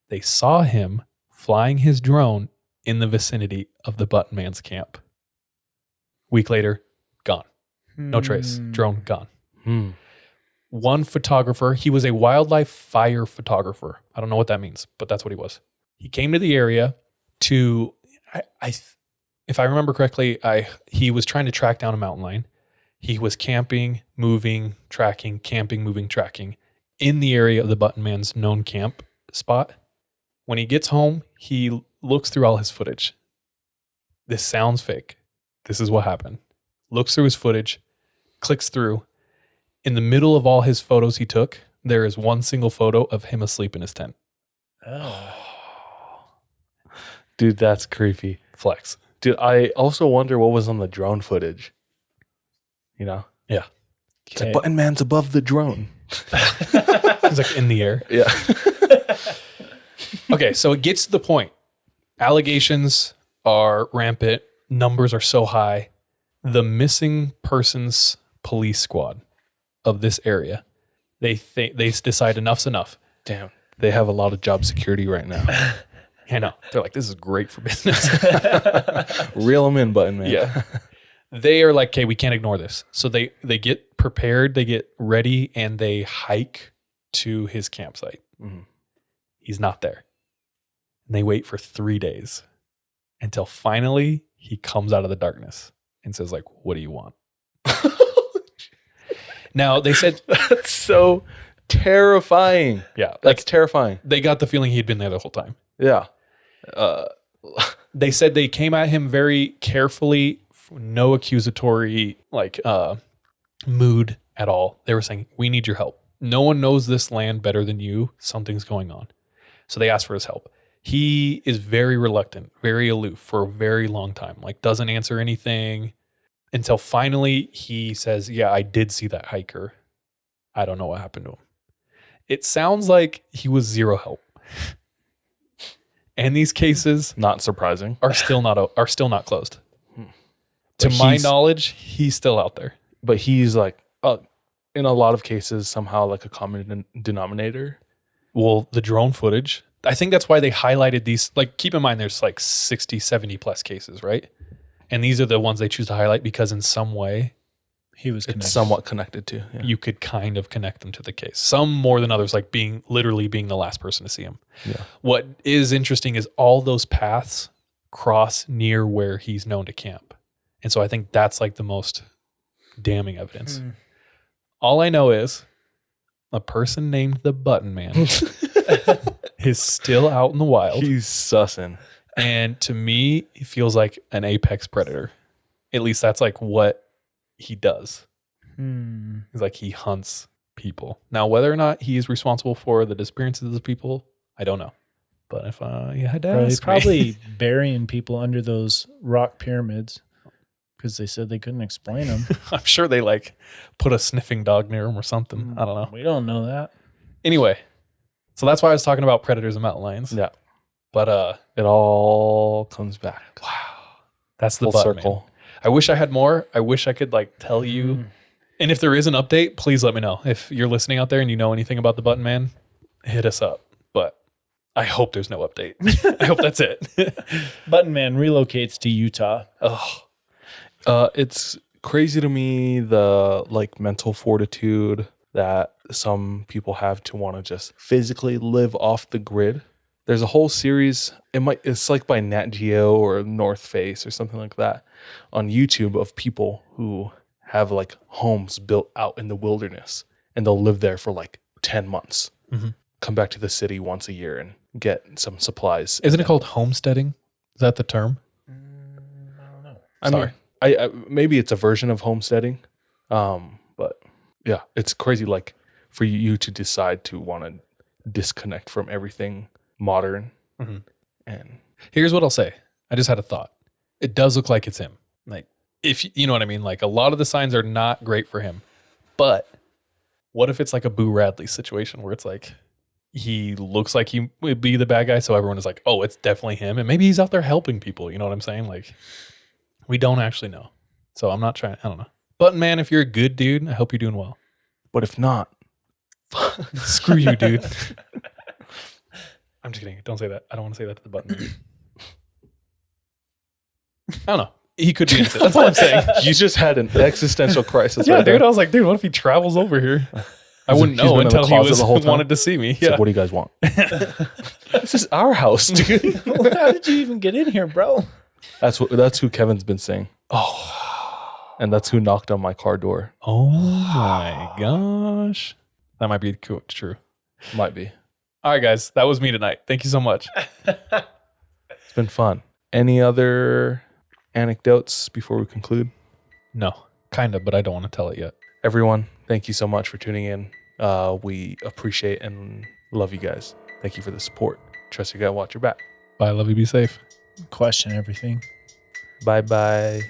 they saw him flying his drone in the vicinity of the Button Man's camp. Week later, gone. No trace. Drone gone. Hmm. One photographer, he was a wildlife fire photographer. I don't know what that means, but that's what he was. He came to the area to, if I remember correctly, he was trying to track down a mountain lion. He was camping, moving, tracking, camping, moving, tracking in the area of the Button Man's known camp spot. When he gets home, he looks through all his footage. This sounds fake. This is what happened. Looks through his footage, clicks through. In the middle of all his photos he took, there is one single photo of him asleep in his tent. Oh. Dude, that's creepy. Flex. Dude, I also wonder what was on the drone footage. You know? Yeah. It's like, Button Man's above the drone. He's like in the air. Yeah. Okay, so it gets to the point. Allegations are rampant. Numbers are so high. The missing persons police squad of this area, they decide enough's enough. Damn. They have a lot of job security right now. I know. They're like, this is great for business. Reel them in, Button Man. Yeah. They are like, okay, we can't ignore this. So they get prepared, they get ready, and they hike to his campsite. Mm-hmm. He's not there. And they wait for 3 days until finally he comes out of the darkness and says, like, what do you want? Now, they said... That's so terrifying. Yeah. That's terrifying. They got the feeling he'd been there the whole time. Yeah. They said they came at him very carefully, no accusatory mood at all. They were saying, we need your help. No one knows this land better than you. Something's going on. So they asked for his help. He is very reluctant, very aloof for a very long time, like doesn't answer anything until finally he says, yeah, I did see that hiker. I don't know what happened to him. It sounds like he was zero help. And these cases Not surprising. are still not closed. To But my knowledge, he's still out there. But he's like, in a lot of cases, somehow like a common denominator. Well, the drone footage, I think that's why they highlighted these. Like, keep in mind, there's like 60, 70 plus cases, right? And these are the ones they choose to highlight because in some way, He was It's somewhat connected to. Yeah. you could kind of connect them to the case. Some more than others, like literally being the last person to see him. Yeah. What is interesting is all those paths cross near where he's known to camp. And so I think that's like the most damning evidence. All I know is a person named the Button Man is still out in the wild. He's sussing. And to me, he feels like an apex predator. At least that's like what he does. He's like, he hunts people. Now, whether or not he's responsible for the disappearances of people, I don't know. But if you had to ask me. Probably burying people under those rock pyramids because they said they couldn't explain them. I'm sure they like put a sniffing dog near him or something. I don't know. We don't know that. Anyway, so that's why I was talking about predators and mountain lions. Yeah. But It all comes back. wow, that's the Full Button circle. Man. I wish I had more. I wish I could like tell you. And if there is an update, please let me know. If you're listening out there and you know anything about the Button Man, hit us up. But I hope there's no update. I hope that's it. Button Man relocates to Utah. Oh, It's crazy to me the like mental fortitude that some people have to want to just physically live off the grid. There's a whole series. It's like by Nat Geo or North Face or something like that on YouTube of people who have like homes built out in the wilderness and they'll live there for like 10 months. Come back to the city once a year and get some supplies. isn't it called homesteading? Is that the term? I mean, I maybe it's a version of homesteading. But yeah, it's crazy like for you to decide to want to disconnect from everything modern. And Here's what I'll say. I just had a thought. It does look like it's him. Like, if you know what I mean? Like, a lot of the signs are not great for him. But what if it's like a Boo Radley situation where it's like he looks like he would be the bad guy, so everyone is like, oh, it's definitely him. And maybe he's out there helping people. You know what I'm saying? Like, we don't actually know. So I'm not trying, I don't know. Button Man, if you're a good dude, I hope you're doing well. but if not, Screw you, dude. I'm just kidding. Don't say that. I don't want to say that to the Button Man. I don't know. He could be innocent. That's all I'm saying. you just had an existential crisis. Yeah, right dude. there. I was like, dude, what if he travels over here? I He's wouldn't been know in the until he closet was the whole time? wanted to see me. It's Yeah. like, what do you guys want? This is our house, dude. How did you even get in here, bro? That's who Kevin's been saying. Oh, and that's who knocked on my car door. Oh my gosh. That might be true. Might be. All right, guys. That was me tonight. Thank you so much. It's been fun. Any other anecdotes before we conclude? No, kind of, but I don't want to tell it yet. Everyone, thank you so much for tuning in. We appreciate and love you guys. Thank you for the support. Trust you guys. Watch your back. Bye. Love you. Be safe. Question everything. Bye-bye.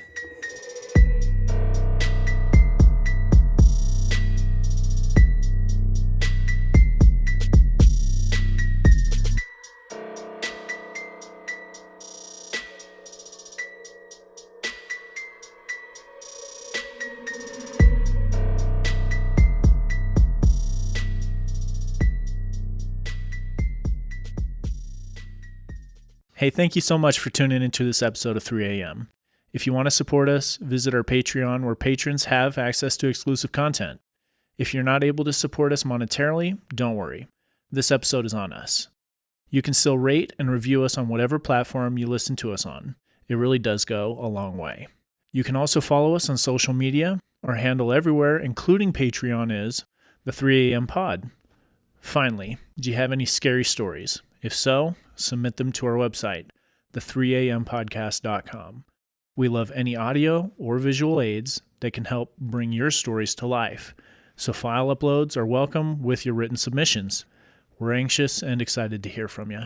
Hey, thank you so much for tuning into this episode of 3 a.m. If you want to support us, visit our Patreon where patrons have access to exclusive content. If you're not able to support us monetarily, don't worry. This episode is on us. You can still rate and review us on whatever platform you listen to us on. It really does go a long way. You can also follow us on social media. Our handle everywhere, including Patreon, is the 3 a.m. pod. Finally, do you have any scary stories? If so, submit them to our website, the3ampodcast.com. We love any audio or visual aids that can help bring your stories to life. So file uploads are welcome with your written submissions. We're anxious and excited to hear from you.